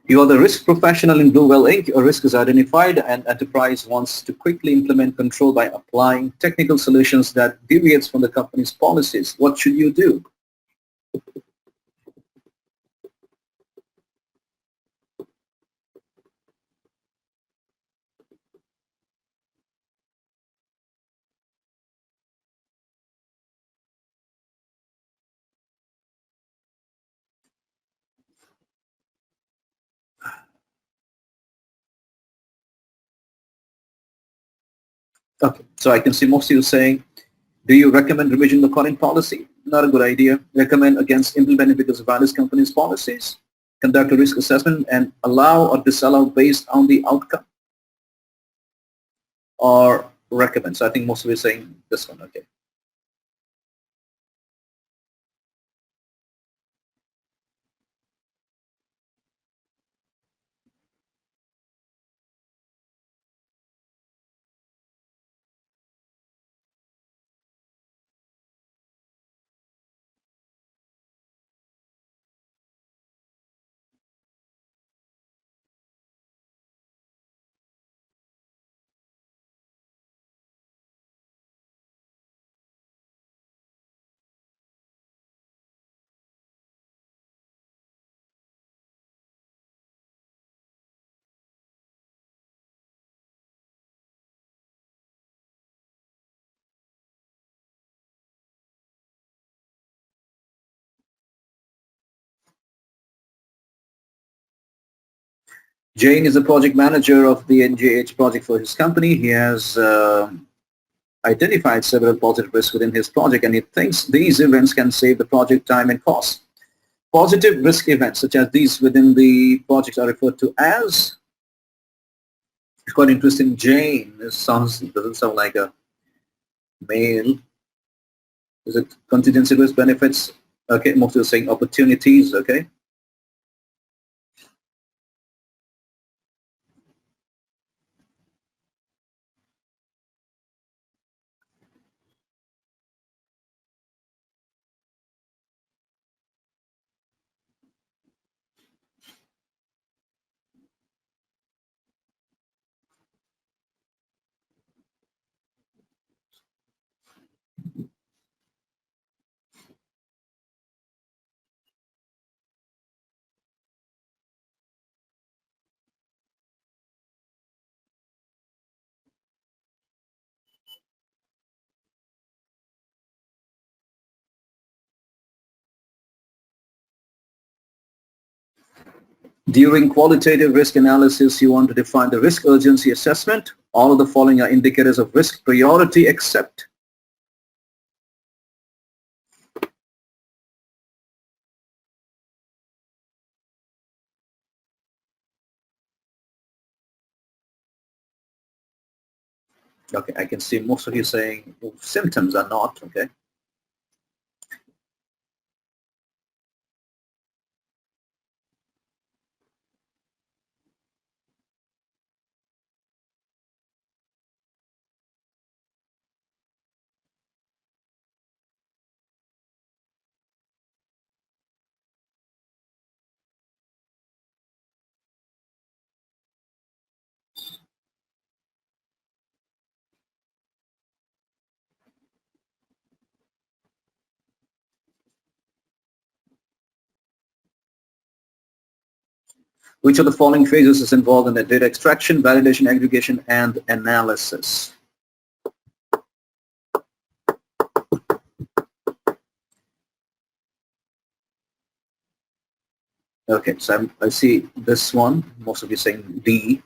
You are the risk professional in Bluewell Inc. A risk is identified and enterprise wants to quickly implement control by applying technical solutions that deviates from the company's policies. What should you do? Okay, so I can see most of you saying, do you recommend revision the current policy? Not a good idea. Recommend against implementing because of various companies' policies. Conduct a risk assessment and allow or disallow based on the outcome. Or recommend. So I think most of you are saying this one. Okay. Jane is the project manager of the NJH project for his company. He has identified several positive risks within his project and he thinks these events can save the project time and cost. Positive risk events such as these within the project are referred to as, it's quite interesting, Jane. This doesn't sound like a male. Is it contingency risk benefits? Okay, most of you are saying opportunities, okay. During qualitative risk analysis, you want to define the risk urgency assessment. All of the following are indicators of risk priority except. Okay, I can see most of you saying symptoms are not, okay. Which of the following phases is involved in the data extraction, validation, aggregation, and analysis? Okay, so I see this one, most of you saying D.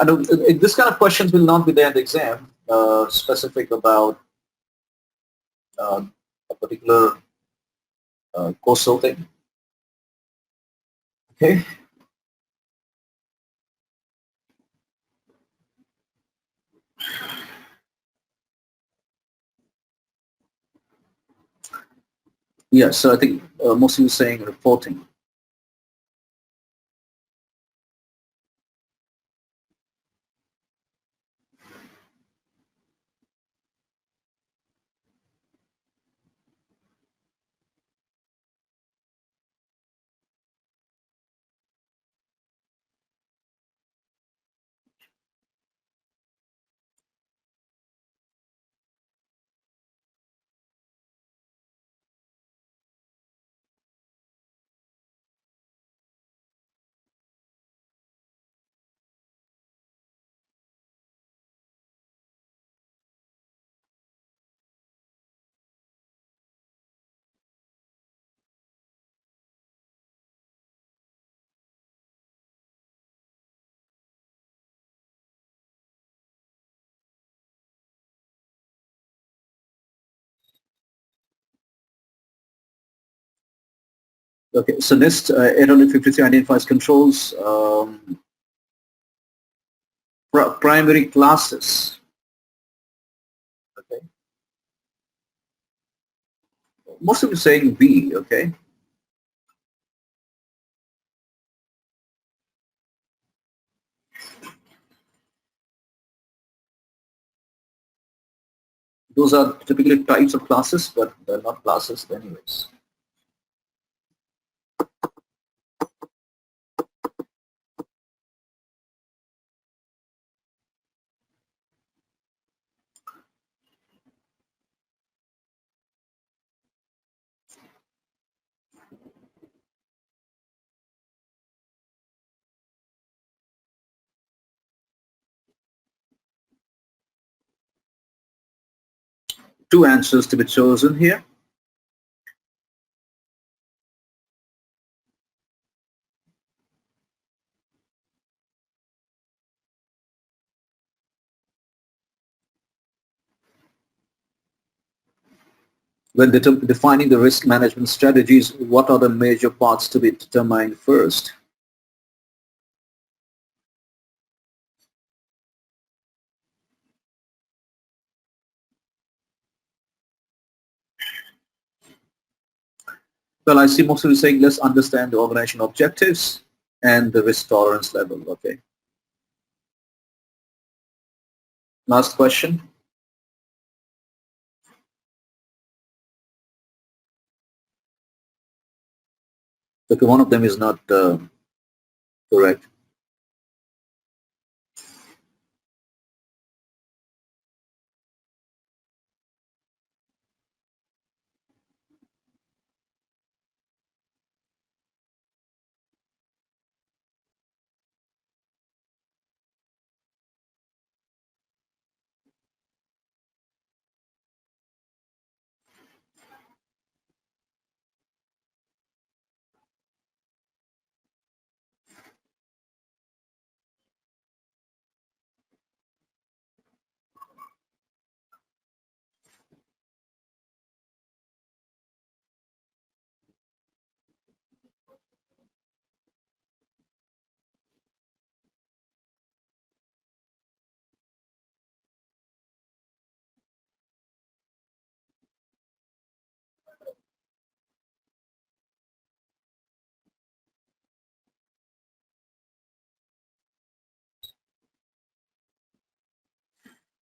I know this kind of questions will not be there in the exam, specific about a particular course sorting. Okay. Yeah, so I think most of you saying reporting. Okay, so NIST 853 identifies controls, primary classes. Okay. Most of you saying B, okay. Those are typically types of classes, but they're not classes anyways. Two answers to be chosen here. When defining the risk management strategies, what are the major parts to be determined first? Well, I see most of you saying let's understand the organization objectives and the risk tolerance level, okay. Last question. Okay, one of them is not correct.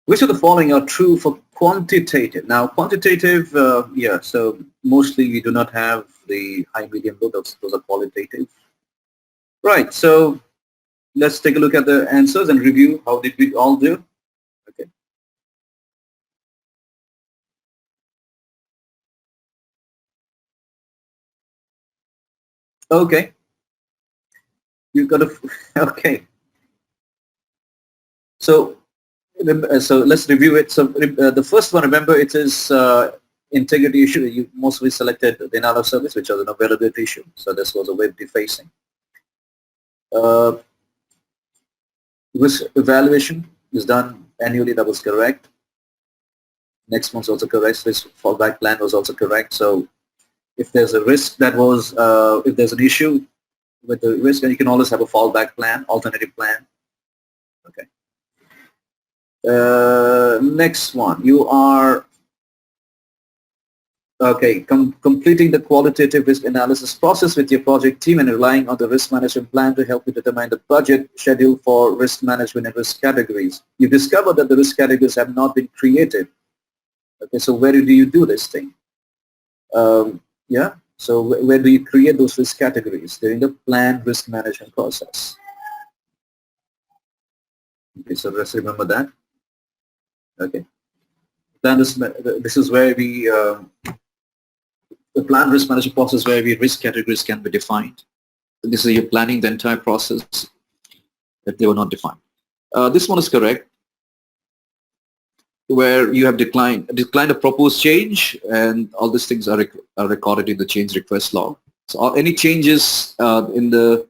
Which of the following are true for quantitative? Now, quantitative, yeah, so mostly we do not have the high, medium, low. Those are qualitative. Right, so let's take a look at the answers and review how did we all do. Okay. Okay. You've got to, okay. So let's review it. So the first one, remember, it is integrity issue. You mostly selected the denial of service, which was an availability issue. So this was a web defacing. Risk evaluation is done annually. That was correct. Next one's also correct. Risk fallback plan was also correct. So if there's a risk that was, if there's an issue with the risk, then you can always have a fallback plan, alternative plan. Okay. Next one, you are completing the qualitative risk analysis process with your project team and relying on the risk management plan to help you determine the budget schedule for risk management and risk categories. You discover that the risk categories have not been created. Okay, so where do you do this thing? Yeah, so where do you create those risk categories? During the planned risk management process. Okay, so let's remember that. Okay. Then this is where we, the planned risk management process where risk categories can be defined. This is you're planning the entire process that they were not defined. This one is correct, where you have declined a proposed change, and all these things are recorded in the change request log. So any changes into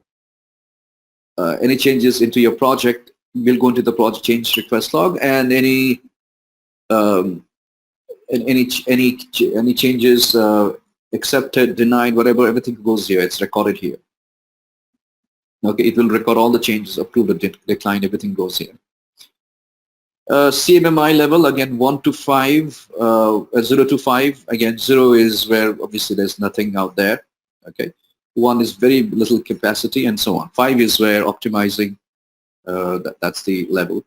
your project will go into the project change request log, and any changes accepted, denied, whatever, everything goes here. It's recorded here. Okay, it will record all the changes, approved, declined, everything goes here. CMMI level, again, 1 to 5, 0 to 5. Again, 0 is where obviously there's nothing out there. Okay, 1 is very little capacity, and so on. 5 is where optimizing. That's the level.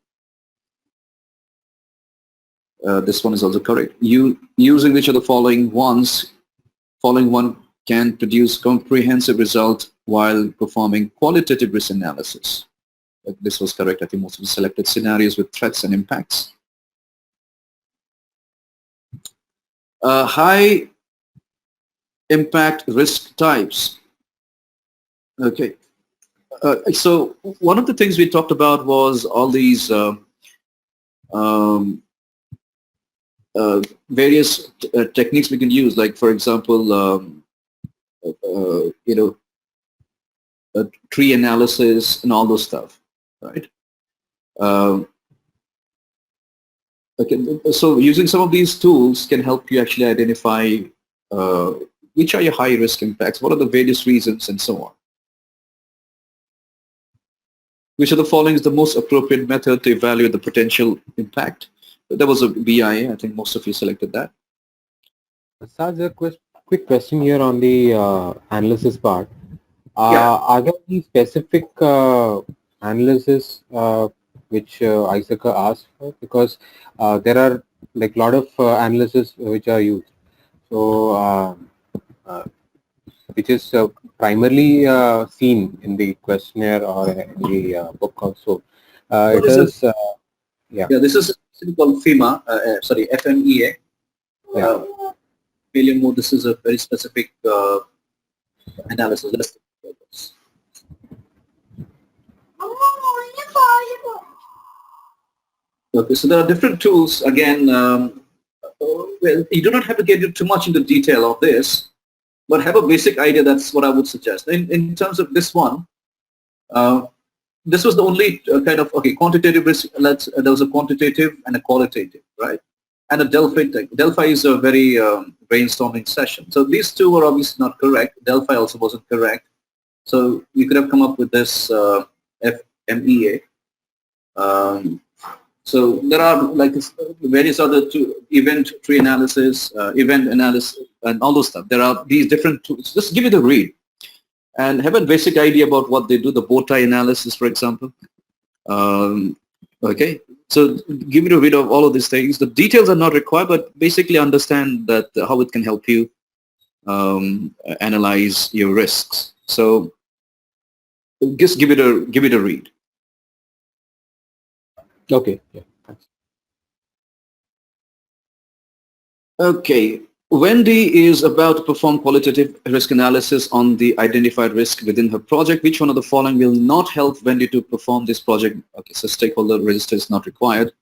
This one is also correct. Using which of the following one can produce comprehensive result while performing qualitative risk analysis. This was correct. I think most of the selected scenarios with threats and impacts. High impact risk types. Okay. So one of the things we talked about was all these various techniques we can use, like for example, tree analysis and all those stuff, right? Okay, so using some of these tools can help you actually identify which are your high risk impacts, what are the various reasons, and so on. Which of the following is the most appropriate method to evaluate the potential impact? There was a BIA. I think most of you selected that. SAAZ, a quick question here on the analysis part. Yeah. Are there any specific analysis which Isaac asked for, because there are like lot of analysis which are used. So uh, which is primarily seen in the questionnaire or in the book also. What It is it? is yeah. Yeah, this is something called FEMA, sorry, FMEA. Yeah. Failure mode, this is a very specific analysis. Let's take a look at this. Okay, so there are different tools. Again, well, you do not have to get too much into detail of this, but have a basic idea. That's what I would suggest. In terms of this one, this was the only kind of, okay, quantitative risk. There was a quantitative and a qualitative, right? And a Delphi thing. Delphi is a very brainstorming session. So these two were obviously not correct. Delphi also wasn't correct. So you could have come up with this FMEA. So there are like various other event tree analysis, event analysis, and all those stuff. There are these different tools. Just give it a read and have a basic idea about what they do. The bow tie analysis, for example. Okay, so give it a read of all of these things. The details are not required, but basically understand that how it can help you analyze your risks. So just give it a read. Okay. Yeah. Thanks. Okay, Wendy is about to perform qualitative risk analysis on the identified risk within her project. Which one of the following will not help Wendy to perform this project? Okay, so stakeholder register is not required.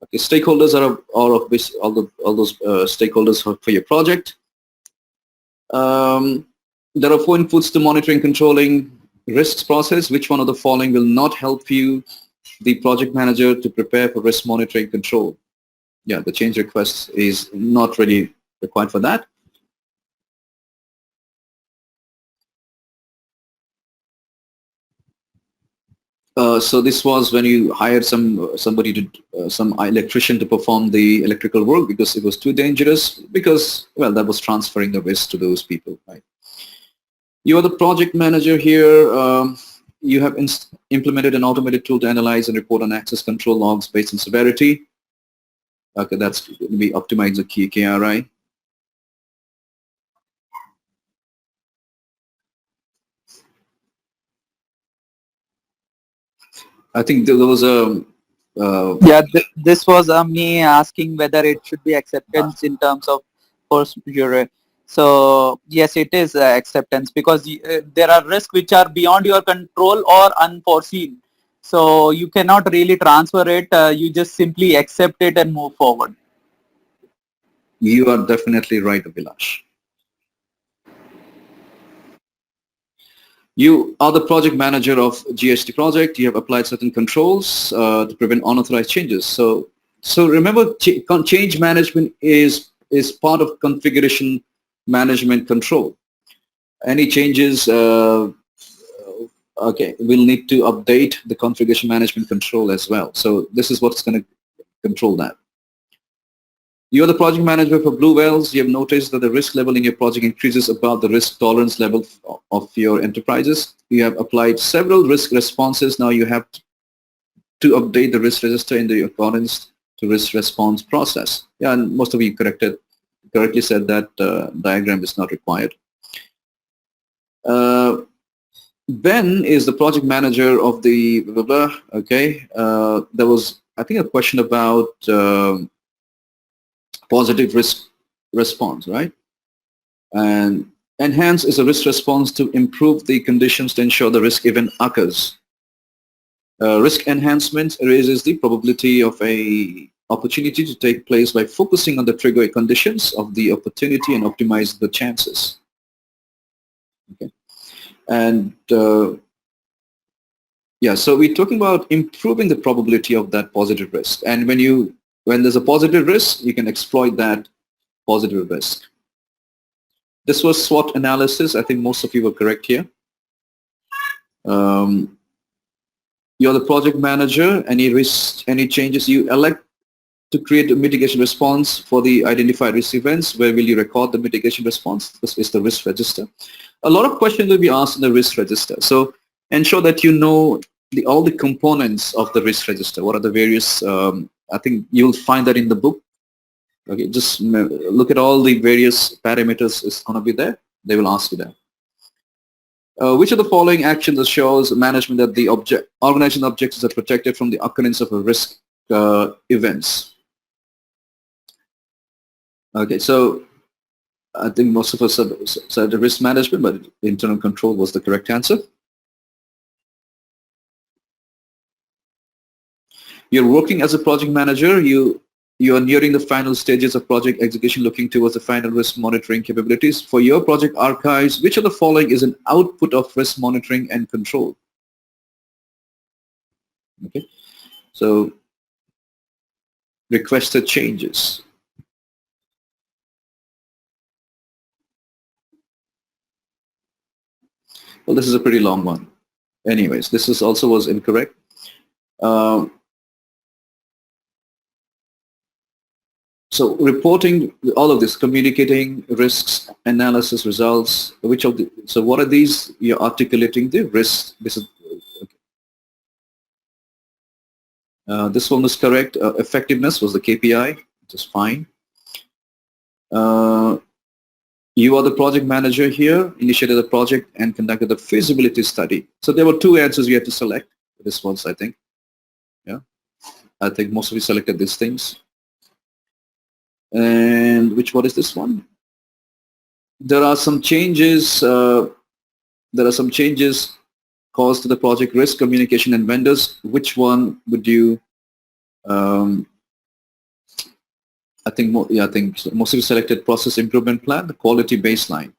Okay, stakeholders are all of this, all those stakeholders for your project. There are 4 inputs to monitoring, controlling risks process. Which one of the following will not help you, the project manager, to prepare for risk monitoring control? Yeah, the change request is not really required for that. So this was when you hired somebody to some electrician to perform the electrical work because it was too dangerous, because, well, that was transferring the risk to those people, right? You are the project manager here. You have implemented an automated tool to analyze and report on access control logs based on severity. Okay, that's going to be optimize the key KRI. I think there was a Yeah, this was me asking whether it should be acceptance in terms of force majeure. So yes, it is acceptance, because there are risks which are beyond your control or unforeseen. So you cannot really transfer it. You just simply accept it and move forward. You are definitely right, Abhilash. You are the project manager of GST project. You have applied certain controls to prevent unauthorized changes. So remember, change management is part of configuration management control. Any changes, okay, we'll need to update the configuration management control as well. So this is what's going to control that. You're the project manager for Blue Whales. You have noticed that the risk level in your project increases above the risk tolerance level of your enterprises. You have applied several risk responses. Now you have to update the risk register in the accordance to risk response process. Yeah, and most of you correctly said that diagram is not required. Ben is the project manager of the blah, blah, blah. Okay, there was, I think, a question about positive risk response, right? And enhance is a risk response to improve the conditions to ensure the risk event occurs. Risk enhancement raises the probability of a opportunity to take place by focusing on the trigger conditions of the opportunity and optimize the chances. Okay. And yeah, so we're talking about improving the probability of that positive risk. And when there's a positive risk, you can exploit that positive risk. This was SWOT analysis. I think most of you were correct here. You're the project manager. Any risks, any changes, you elect to create a mitigation response for the identified risk events. Where will you record the mitigation response? This is the risk register. A lot of questions will be asked in the risk register. So ensure that you know all the components of the risk register. What are the various? I think you'll find that in the book. Okay, just look at all the various parameters is going to be there. They will ask you that. Which of the following actions assures management that the organization objectives are protected from the occurrence of a risk events? Okay, so I think most of us said the risk management, but internal control was the correct answer. You're working as a project manager. You are nearing the final stages of project execution, looking towards the final risk monitoring capabilities. For your project archives, which of the following is an output of risk monitoring and control? Okay, so requested changes. Well, this is a pretty long one. Anyways, this is also was incorrect. So reporting all of this, communicating risks, analysis results, which of the, so what are these? You're articulating the risks. This is, okay. This one was correct. Effectiveness was the KPI, which is fine. You are the project manager here, initiated the project and conducted the feasibility study. So there were two answers you had to select. This one's, I think. Yeah, I think most of you selected these things. And what is this one? There are some changes. There are some changes caused to the project risk, communication, and vendors. Which one would you? I think most of you selected process improvement plan, the quality baseline.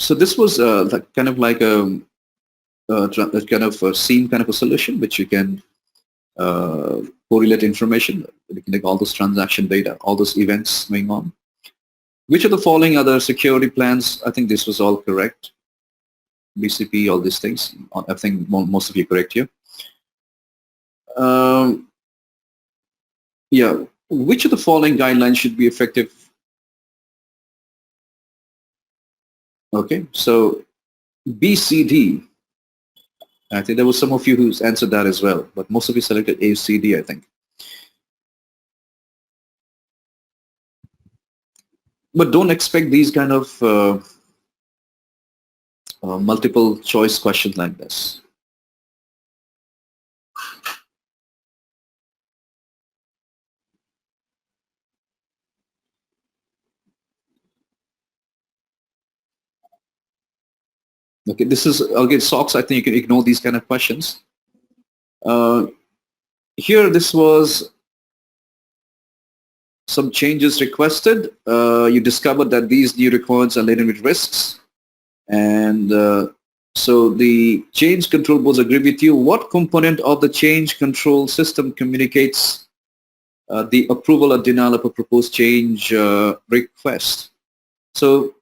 So this was kind of like a kind of a scene kind of a solution, which you can correlate information. You can take all those transaction data, all those events going on. Which of the following other security plans? I think this was all correct. BCP, all these things. I think most of you correct here. Yeah. Which of the following guidelines should be effective? Okay. So BCD. I think there was some of you who answered that as well, but most of you selected ACD, I think. But don't expect these kind of multiple choice questions like this. Okay, this is, again, SOX, I think you can ignore these kind of questions. Here, this was some changes requested. You discovered that these new requirements are laden with risks. And so the change control boards agree with you. What component of the change control system communicates the approval or denial of a proposed change request? So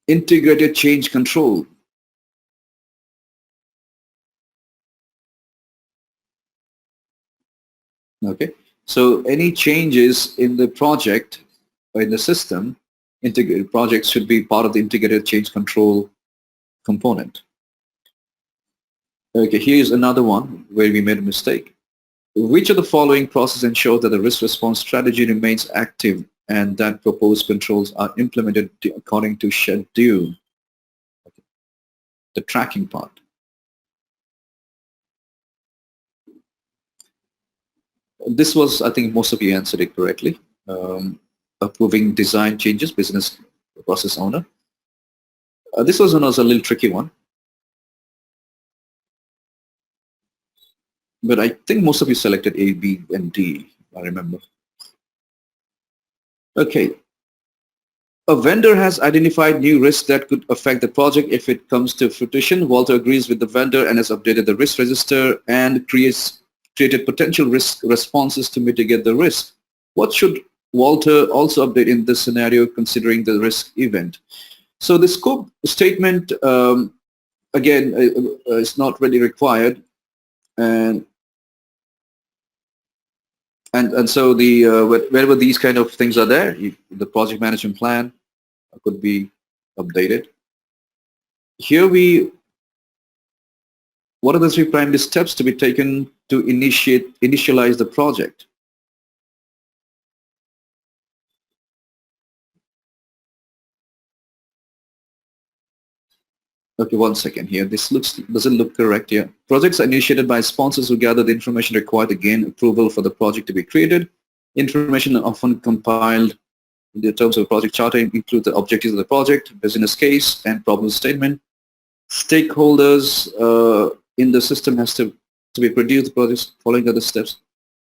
integrated change control. Okay, so any changes in the project or in the system, integrated projects should be part of the integrated change control component. Okay, here's another one where we made a mistake. Which of the following processes ensure that the risk response strategy remains active and that proposed controls are implemented according to schedule? Okay. The tracking part. This was, I think most of you answered it correctly. Approving design changes, business process owner. This was a little tricky one. But I think most of you selected A, B, and D, I remember. Okay. A vendor has identified new risks that could affect the project if it comes to fruition. Walter agrees with the vendor and has updated the risk register and created potential risk responses to mitigate the risk. What should Walter also update in this scenario considering the risk event? So the scope statement, again, is not really required. And And so the wherever these kind of things are there, the project management plan could be updated. Here what are the 3 primary steps to be taken to initialize the project? Okay, one second here. This doesn't look correct here. Projects are initiated by sponsors who gather the information required to gain approval for the project to be created. Information often compiled in the terms of project charter include the objectives of the project, business case, and problem statement. Stakeholders in the system has to be produced, the projects following other steps.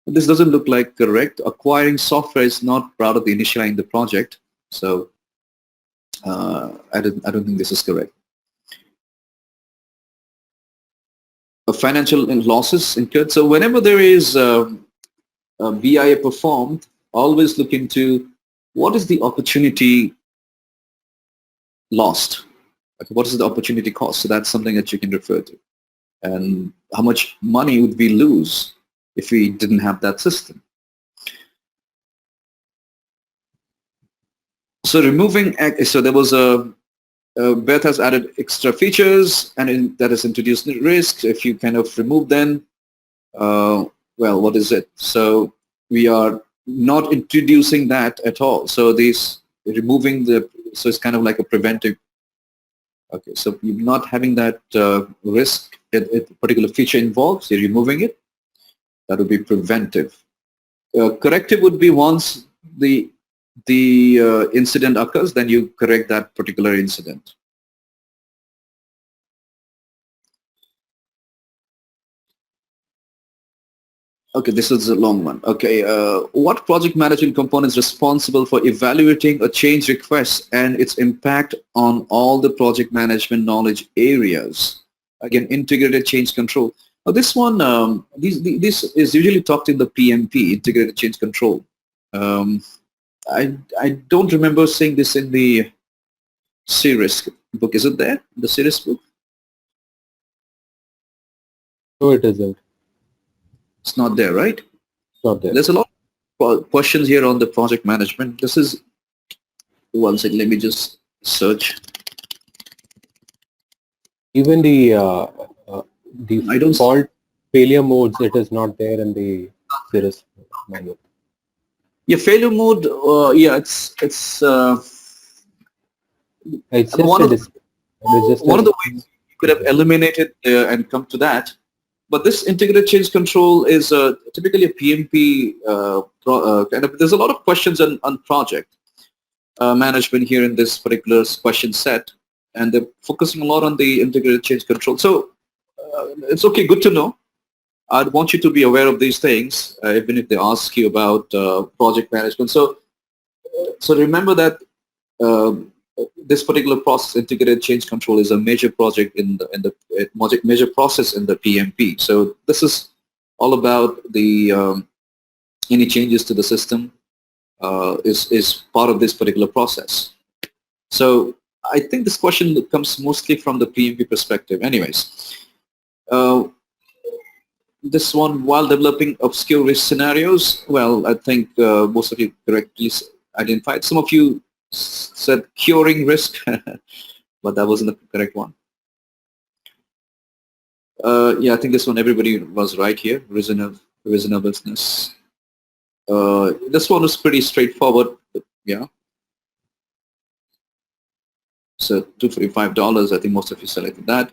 This doesn't look like correct. Acquiring software is not part of the initializing the project. So I don't think this is correct. Financial losses incurred. So whenever there is a BIA performed, always look into what is the opportunity lost. Okay, what is the opportunity cost? So that's something that you can refer to. And how much money would we lose if we didn't have that system? So removing, so there was Beth has added extra features and that has introduced risks. If you kind of remove them, well, what is it? So we are not introducing that at all. So removing so it's kind of like a preventive. Okay, so you're not having that risk, a particular feature involved, so you're removing it. That would be preventive. Corrective would be once the incident occurs, then you correct that particular incident. Okay, this is a long one. Okay, what project management component is responsible for evaluating a change request and its impact on all the project management knowledge areas? Again, integrated change control. Now this one, this is usually talked in the PMP, integrated change control. I don't remember seeing this in the CRISC book. Is it there, the CRISC book? No, it isn't. It's not there, right? It's not there. There's a lot of questions here on the project management. This is, one second, let me just search. Even the I don't fault failure modes, it is not there in the CRISC manual. Yeah, failure mode, yeah, it's It's one of just one of the ways you could have eliminated and come to that. But this integrated change control is typically a PMP kind of. There's a lot of questions on project management here in this particular question set, and they're focusing a lot on the integrated change control. So it's okay, good to know. I'd want you to be aware of these things, even if they ask you about project management. So remember that this particular process, integrated change control, is a major project in the major process in the PMP. So this is all about the any changes to the system is part of this particular process. So I think this question comes mostly from the PMP perspective. Anyways, this one, while developing obscure risk scenarios, well, I think most of you correctly identified. Some of you said curing risk, but that wasn't the correct one. Yeah, I think this one everybody was right here. Reasonableness. This one was pretty straightforward. But yeah. So $245. I think most of you selected that.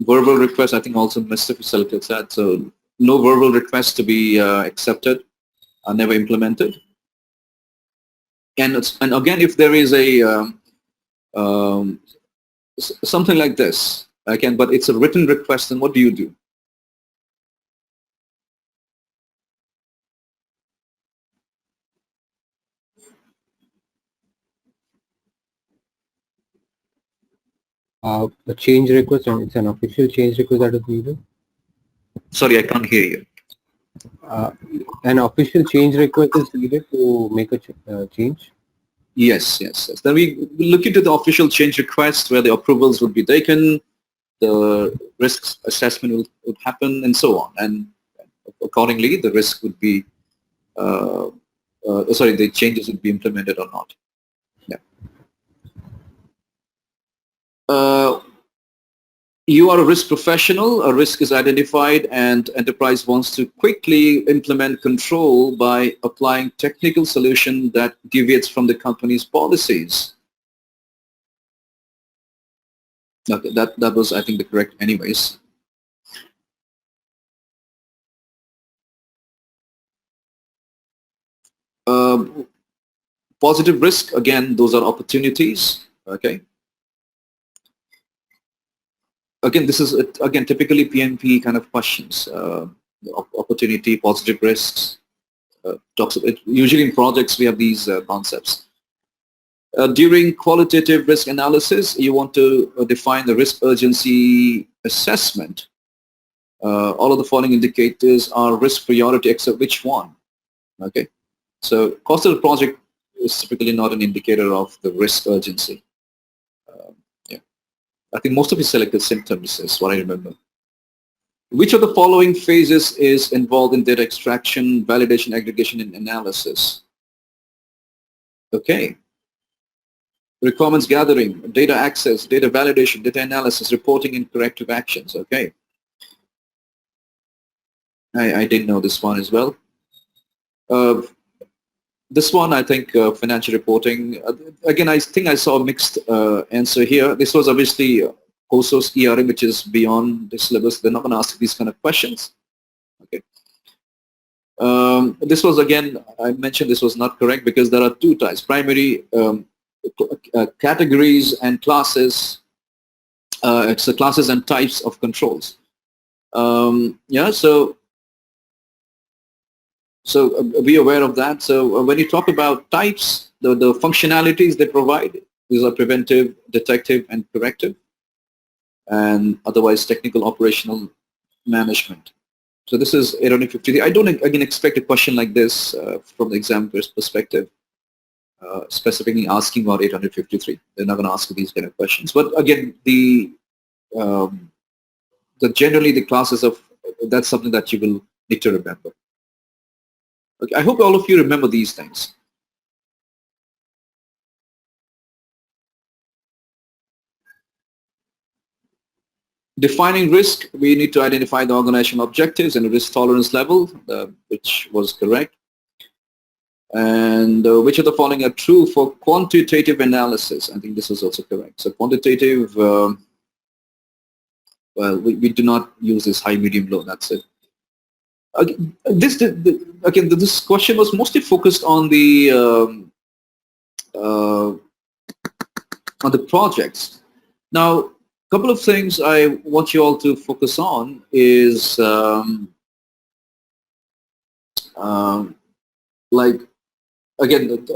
Verbal request. I think also most of you selected that. So no verbal requests to be accepted are never implemented. And again, if there is a something like this, again, but it's a written request, then what do you do? A change request, and it's an official change request that is needed. Sorry, I can't hear you. An official change request is needed to make a change. Yes. Then we look into the official change request where the approvals would be taken, the risk assessment would happen, and so on. And accordingly the risk would be, the changes would be implemented or not. Yeah. You are a risk professional, a risk is identified, and enterprise wants to quickly implement control by applying technical solution that deviates from the company's policies. Okay, that was, I think, the correct anyways. Positive risk, again, those are opportunities. Okay. Again, this is again typically PMP kind of questions. Opportunity, positive risks. Talks about it. Usually in projects we have these concepts. During qualitative risk analysis, you want to define the risk urgency assessment. All of the following indicators are risk priority except which one? Okay. So cost of the project is typically not an indicator of the risk urgency. I think most of you selected symptoms is what I remember. Which of the following phases is involved in data extraction, validation, aggregation, and analysis? Okay. Requirements gathering, data access, data validation, data analysis, reporting, and corrective actions. Okay. I didn't know this one as well. This one, I think, financial reporting. Again, I think I saw a mixed answer here. This was obviously COSO's ERM, which is beyond the syllabus. They're not going to ask these kind of questions. Okay. This was, again, I mentioned this was not correct because there are two types: primary categories and classes. It's the classes and types of controls. Yeah. So be aware of that. So when you talk about types, the functionalities they provide, these are preventive, detective, and corrective, and otherwise technical operational management. So this is 853. I don't again expect a question like this from the examiner's perspective, specifically asking about 853. They're not going to ask these kind of questions. But again, generally the classes of, that's something that you will need to remember. Okay, I hope all of you remember these things. Defining risk, we need to identify the organizational objectives and the risk tolerance level, which was correct. And which of the following are true for quantitative analysis? I think this is also correct. So quantitative, well, we do not use this high, medium, low, that's it. Again, this question was mostly focused on the projects. Now, a couple of things I want you all to focus on is like, again,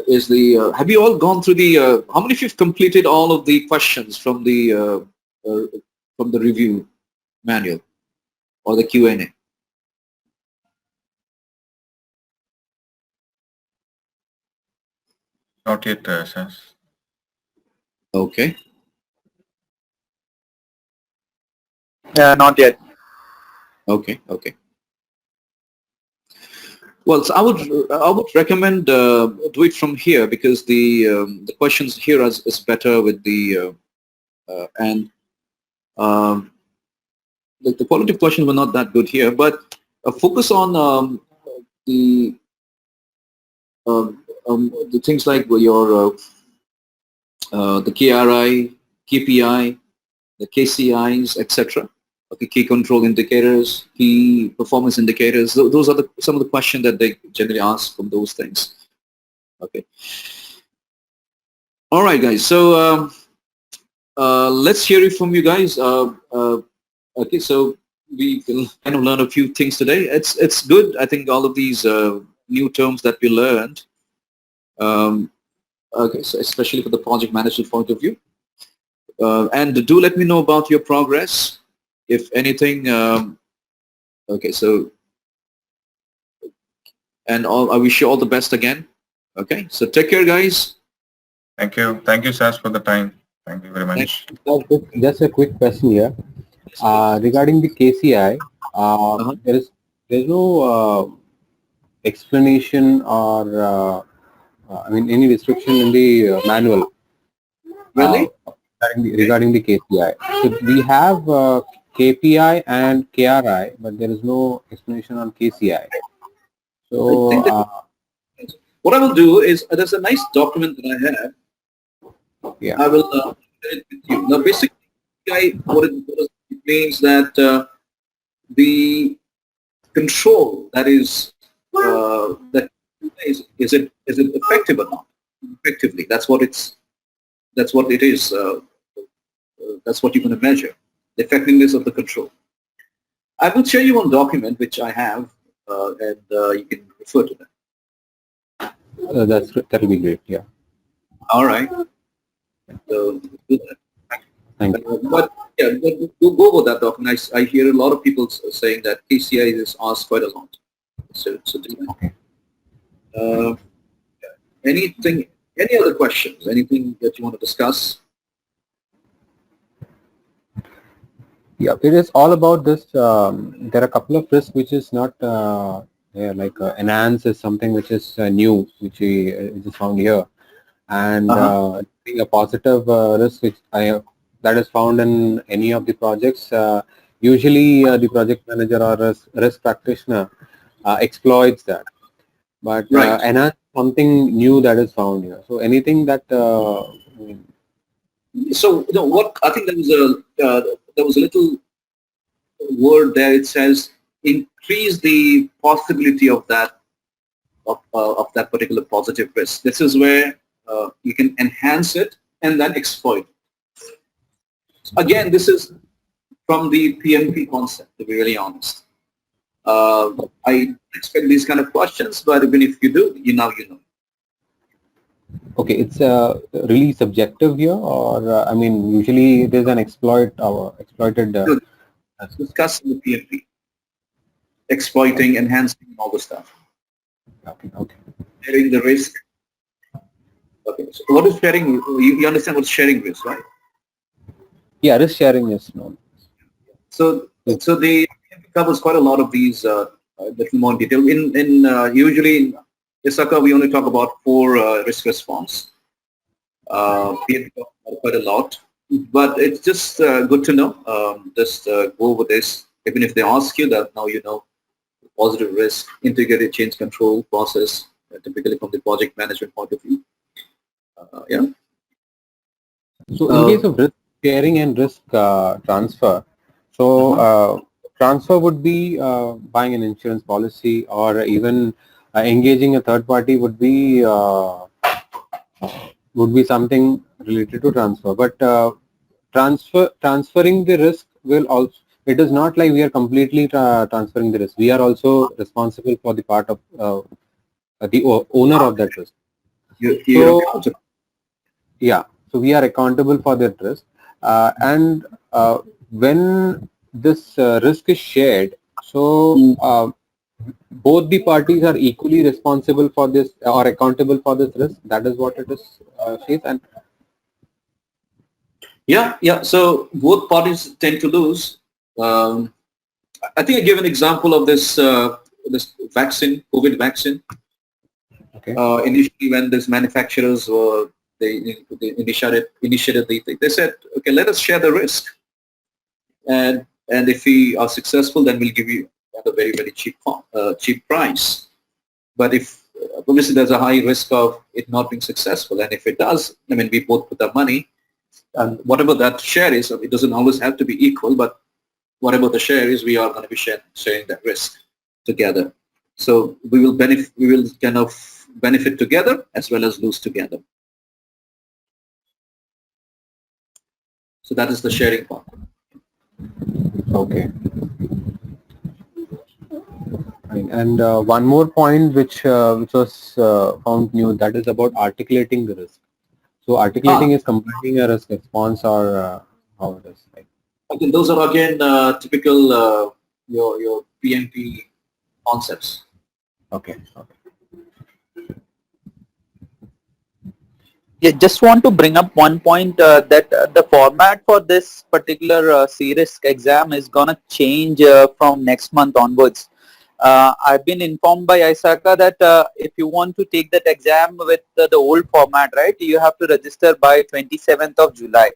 is the have you all gone through the how many of you have completed all of the questions from the review manual or the Q&A? Not yet, SAAZ. Okay. Not yet. Okay. Okay. Well, so I would recommend do it from here because the questions here is better with the and the quality questions were not that good here, but focus on the things like your the KRI, KPI, the KCIs, etc. Okay, key control indicators, key performance indicators. Those are some of the questions that they generally ask from those things. Okay. All right, guys. So let's hear it from you guys. Okay, so we can kind of learn a few things today. It's good. I think all of these new terms that we learned. Okay, so especially for the project management point of view. And do let me know about your progress. If anything, okay, so, and I wish you all the best again. Okay, so take care, guys. Thank you. Thank you, SAAZ, for the time. Thank you very much. Just a quick question here. Regarding the KCI, there is there's no explanation or I mean any restriction in the manual Really? regarding the KPI. So we have KPI and KRI, but there is no explanation on KCI. I So think that what I will do is there's a nice document that I have. yeah, I will share it with you. Now, basically, what it means that the control that that is it effective or not? Effectively, that's what it is. That's what you're going to measure, the effectiveness of the control. I will share you one document which I have, and you can refer to that. that'll be great. Yeah, All right. So do that. thank you. But yeah, we'll go over that document. I hear a lot of people saying that KCI is asked quite a lot. So do that. Okay. Any other questions? Anything that you want to discuss? Yeah, it is all about this. There are a couple of risks which is not like enhance is something which is new, which is found here, and being a positive risk which that is found in any of the projects. Usually, the project manager or risk practitioner exploits that, but Right. enhance something new that is found here. So anything that So what I think there was a little word there. It says increase the possibility of that particular positive risk. This is where you can enhance it and then exploit it. Again, this is from the PMP concept, to be really honest. I expect these kind of questions, but even if you do, you know. okay, it's really subjective here, or I mean, usually there's an exploited. Discuss the PMP, exploiting, enhancing, all the stuff. Okay. Sharing the risk. Okay, so what is sharing? You understand what sharing is, right? Yeah, risk sharing is known. So the PMP covers quite a lot of these little more in detail. Usually in ISACA we only talk about 4 risk response. PMP talks about quite a lot, but it's just good to know. Just go over this. Even if they ask you that, now you know positive risk, integrated change control process, typically from the project management point of view. Yeah. So in case of risk sharing and risk transfer, so transfer would be buying an insurance policy, or even engaging a third party would be something related to transfer. But transferring the risk will also, it is not like we are completely transferring the risk. We are also responsible for the part of the owner of that risk. Yeah, so we are accountable for that risk, and when this risk is shared, so both the parties are equally responsible for this or accountable for this risk. That is what it is says. And yeah. So both parties tend to lose. I think I gave an example of this vaccine, COVID vaccine. okay, Initially, when these manufacturers were they initiated they said, okay, let us share the risk, and if we are successful, then we'll give you at a very cheap price. But if obviously there's a high risk of it not being successful, and if it does, I mean, we both put our money, and whatever that share is, it doesn't always have to be equal, but whatever the share is, we are going to be sharing that risk together. So we will kind of benefit together as well as lose together. So that is the sharing part. okay. And one more point which was found new, that is about articulating the risk. So articulating is combining a risk response, or how it is like. Okay, those are again typical your PMP concepts. Okay. Yeah, just want to bring up one point that the format for this particular CRISC exam is gonna change from next month onwards. I've been informed by ISACA that if you want to take that exam with the old format, right, you have to register by 27th of July.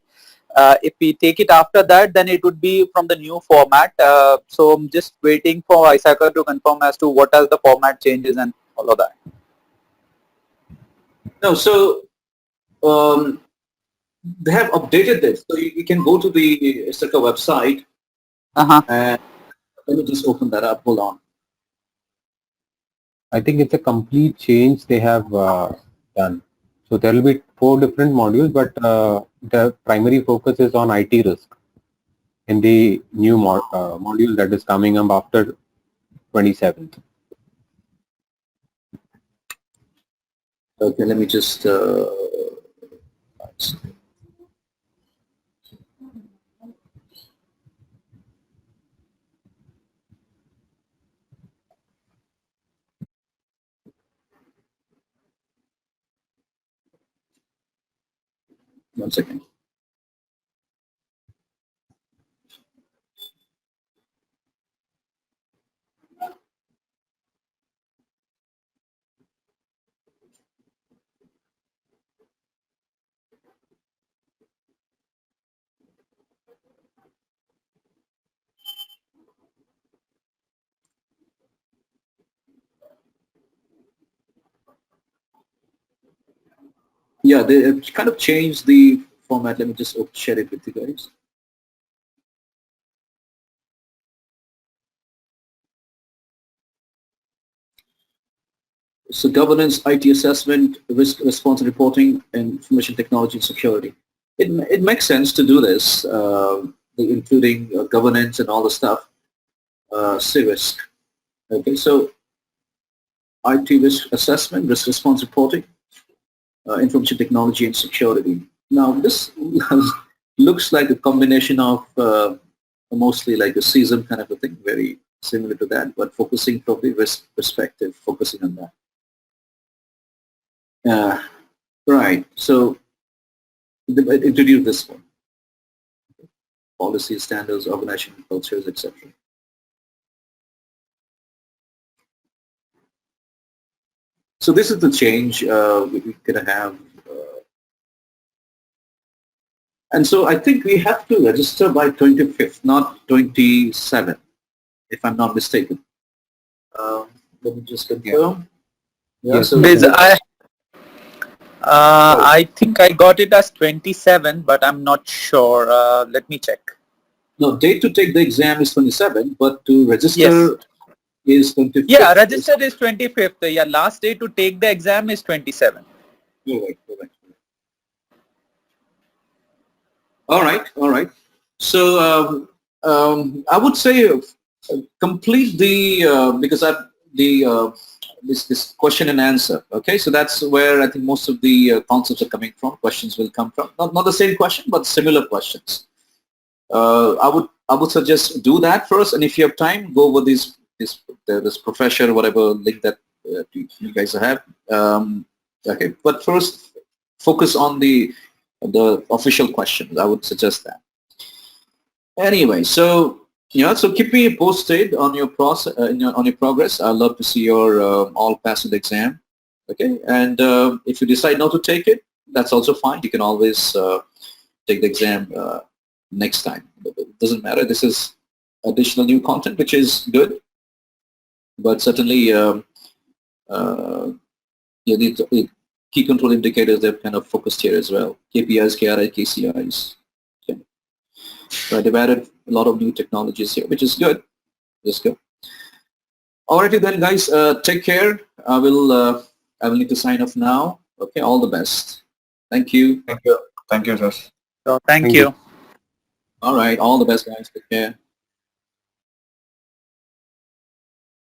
If we take it after that, then it would be from the new format. So I'm just waiting for ISACA to confirm as to what are the format changes and all of that. No, so they have updated this. So you can go to the ISACA website and let me just open that up. Hold on. I think it's a complete change they have done. So there will be 4 different modules, but the primary focus is on IT risk in the new module that is coming up after 27th. Okay, let me just. One second. Yeah, they have kind of changed the format. Let me just share it with you guys. So governance, IT assessment, risk response reporting, and information technology and security. It makes sense to do this, including governance and all the stuff. CRISC. Okay, so IT risk assessment, risk response reporting, information technology and security. Now this looks like a combination of mostly like a CISM kind of a thing, very similar to that, but focusing from the risk perspective, focusing on that. Right, so introduce this one. Policies, standards, organization cultures, etc. So this is the change we're going to have. And so I think we have to register by 25th, not 27th, if I'm not mistaken. Let me just confirm. Yeah, Yes. so I think I got it as 27, but I'm not sure. Let me check. no, date to take the exam is 27, but to register is 25th. Yeah, register is 25th. Yeah, last day to take the exam is 27. Correct. All right. So I would say complete the because this question and answer. Okay, so that's where I think most of the concepts are coming from. Questions will come from not the same question, but similar questions. I would suggest do that first, and if you have time, go over this professor whatever link that you guys have. Okay, but first focus on the official questions. I would suggest that. Anyway, so so keep me posted on your process, on your progress. I'd love to see your all pass the exam. Okay, and if you decide not to take it, that's also fine. You can always take the exam next time. It doesn't matter. This is additional new content, which is good, but certainly the key control indicators, they're kind of focused here as well. KPIs, KRI, KCIs. Okay. So they've added a lot of new technologies here, which is good. Just good. Alrighty then, guys. Take care. I will need to sign off now. Okay. All the best. Thank you. Thank you, sir. So thank Thank you. you. All right. All the best, guys. Take care.